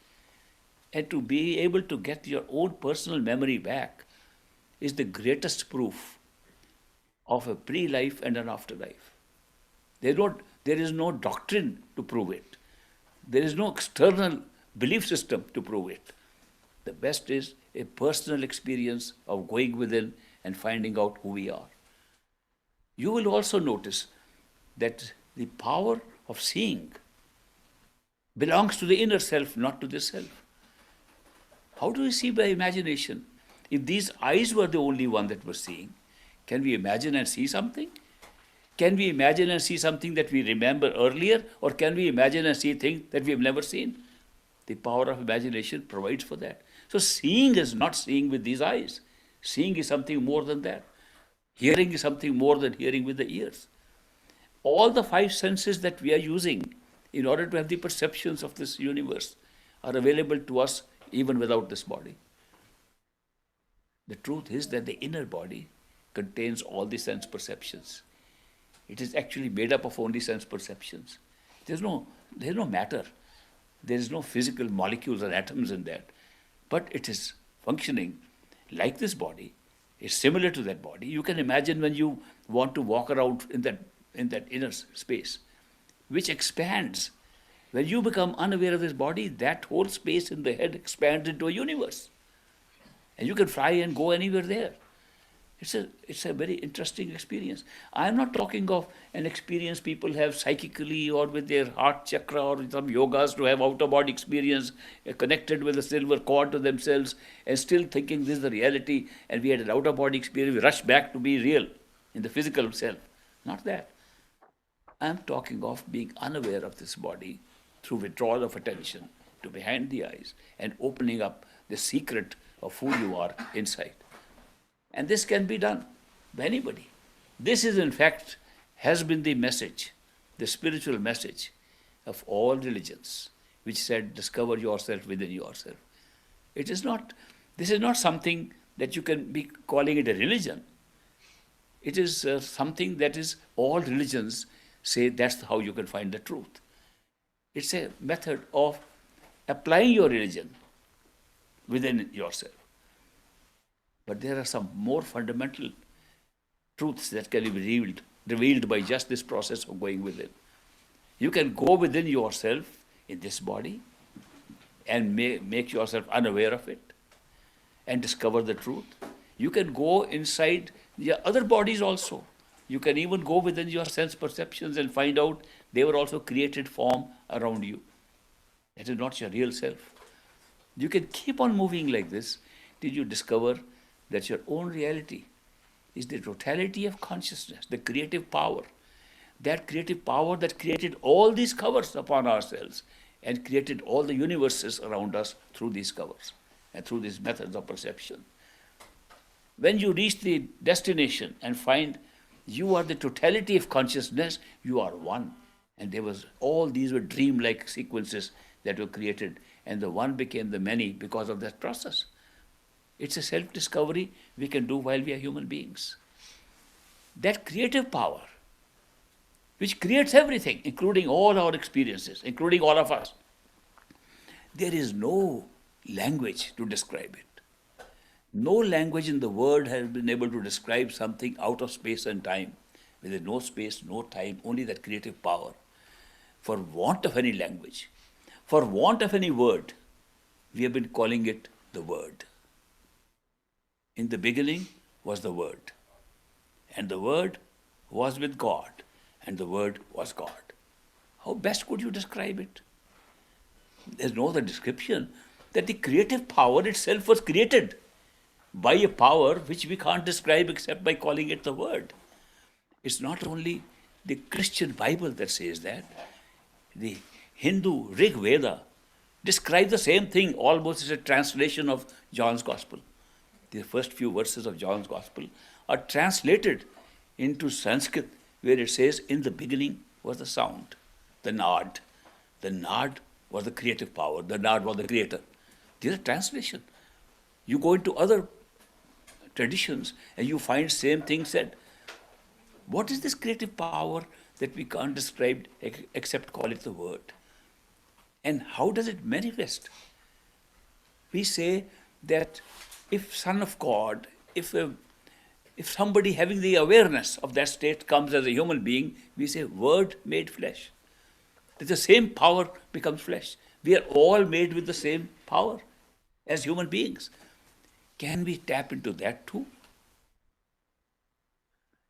And to be able to get your own personal memory back is the greatest proof of a pre-life and an afterlife. There is no doctrine to prove it. There is no external belief system to prove it. The best is a personal experience of going within and finding out who we are. You will also notice that the power of seeing belongs to the inner self, not to the self. How do we see by imagination? If these eyes were the only one that were seeing, can we imagine and see something? Can we imagine and see something that we remember earlier, or can we imagine and see things that we have never seen? The power of imagination provides for that. So seeing is not seeing with these eyes. Seeing is something more than that. Hearing is something more than hearing with the ears. All the five senses that we are using in order to have the perceptions of this universe are available to us even without this body. The truth is that the inner body contains all the sense perceptions. It is actually made up of only sense perceptions. There's no matter. There is no physical molecules or atoms in that. But it is functioning like this body. It's similar to that body. You can imagine when you want to walk around in that inner space, which expands. When you become unaware of this body, that whole space in the head expands into a universe. And you can fly and go anywhere there. It's a very interesting experience. I am not talking of an experience people have psychically or with their heart chakra or some yogas to have out-of-body experience connected with a silver cord to themselves and still thinking this is the reality and we had an out-of-body experience, we rush back to be real in the physical self. Not that. I am talking of being unaware of this body through withdrawal of attention to behind the eyes and opening up the secret of who you are inside. And this can be done by anybody. This is, in fact, has been the message, the spiritual message of all religions, which said, discover yourself within yourself. This is not something that you can be calling it a religion. It is something that is all religions say that's how you can find the truth. It's a method of applying your religion within yourself. But there are some more fundamental truths that can be revealed by just this process of going within. You can go within yourself in this body and make yourself unaware of it and discover the truth. You can go inside your other bodies also. You can even go within your sense perceptions and find out they were also created form around you. That is not your real self. You can keep on moving like this till you discover that your own reality is the totality of consciousness, the creative power. That creative power that created all these covers upon ourselves and created all the universes around us through these covers and through these methods of perception. When you reach the destination and find you are the totality of consciousness, you are one. And these were dream-like sequences that were created, and the one became the many because of that process. It's a self-discovery we can do while we are human beings. That creative power, which creates everything, including all our experiences, including all of us, there is no language to describe it. No language in the world has been able to describe something out of space and time. There is no space, no time, only that creative power. For want of any language, for want of any word, we have been calling it the Word. In the beginning was the Word, and the Word was with God, and the Word was God. How best could you describe it? There's no other description that the creative power itself was created by a power which we can't describe except by calling it the Word. It's not only the Christian Bible that says that. The Hindu Rig Veda describes the same thing almost as a translation of John's Gospel. The first few verses of John's Gospel are translated into Sanskrit, where it says, in the beginning was the sound, the Nad. The Nad was the creative power. The Nad was the creator. These are translation. You go into other traditions and you find same thing said. What is this creative power that we can't describe except call it the word. And how does it manifest? We say that if Son of God, if somebody having the awareness of that state comes as a human being, we say word made flesh. That the same power becomes flesh. We are all made with the same power as human beings. Can we tap into that too?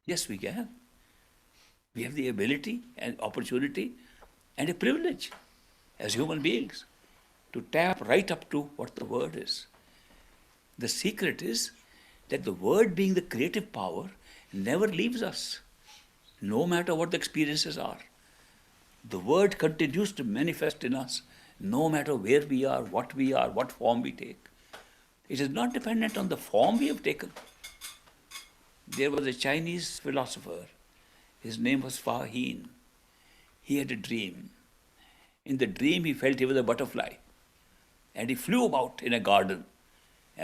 Yes, we can. We have the ability and opportunity and a privilege as human beings to tap right up to what the word is. The secret is that the word, being the creative power, never leaves us, no matter what the experiences are. The word continues to manifest in us, no matter where we are, what form we take. It is not dependent on the form we have taken. There was a Chinese philosopher. His name was Fa Hin. He had a dream. In the dream, he felt he was a butterfly. And he flew about in a garden,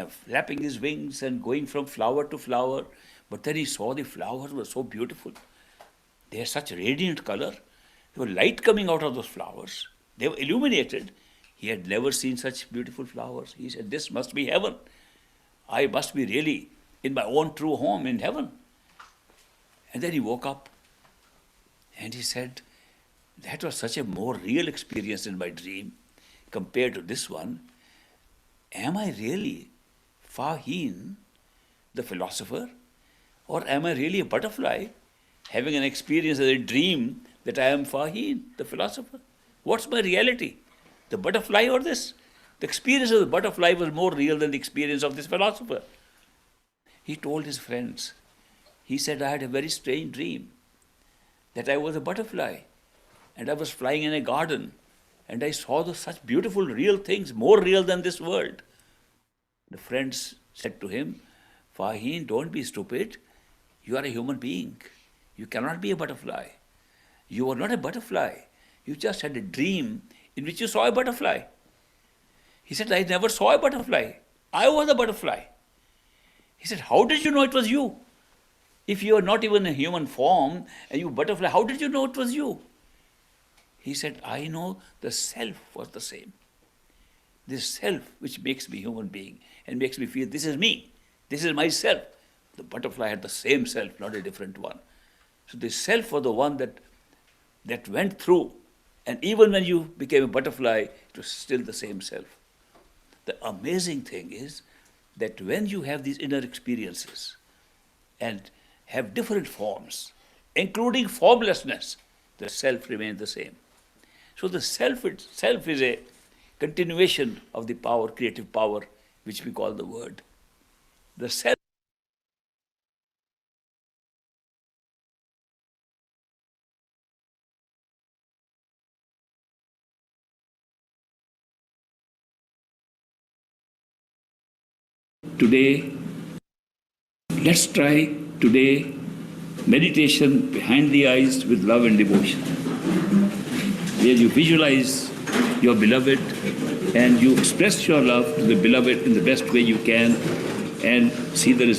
flapping his wings and going from flower to flower. But then he saw the flowers were so beautiful. They had such radiant color. There was light coming out of those flowers. They were illuminated. He had never seen such beautiful flowers. He said, this must be heaven. I must be really in my own true home in heaven. And then he woke up and he said, that was such a more real experience in my dream compared to this one. Am I really Fa Hin, the philosopher? Or am I really a butterfly having an experience as a dream that I am Fa Hin, the philosopher? What's my reality? The butterfly or this? The experience of the butterfly was more real than the experience of this philosopher. He told his friends, he said, I had a very strange dream that I was a butterfly and I was flying in a garden and I saw such beautiful real things, more real than this world. The friends said to him, Fa Hin, don't be stupid. You are a human being. You cannot be a butterfly. You are not a butterfly. You just had a dream in which you saw a butterfly. He said, I never saw a butterfly. I was a butterfly. He said, how did you know it was you? If you are not even a human form and you butterfly, how did you know it was you? He said, I know the self was the same. This self which makes me human being and makes me feel this is me, this is myself. The butterfly had the same self, not a different one. So the self was the one that went through, and even when you became a butterfly, it was still the same self. The amazing thing is that when you have these inner experiences and have different forms, including formlessness, the self remains the same. So the self itself is a continuation of the power, creative power, which we call the word. The self. Today, let's try today meditation behind the eyes with love and devotion, where you visualize your beloved and you express your love to the beloved in the best way you can and see the result.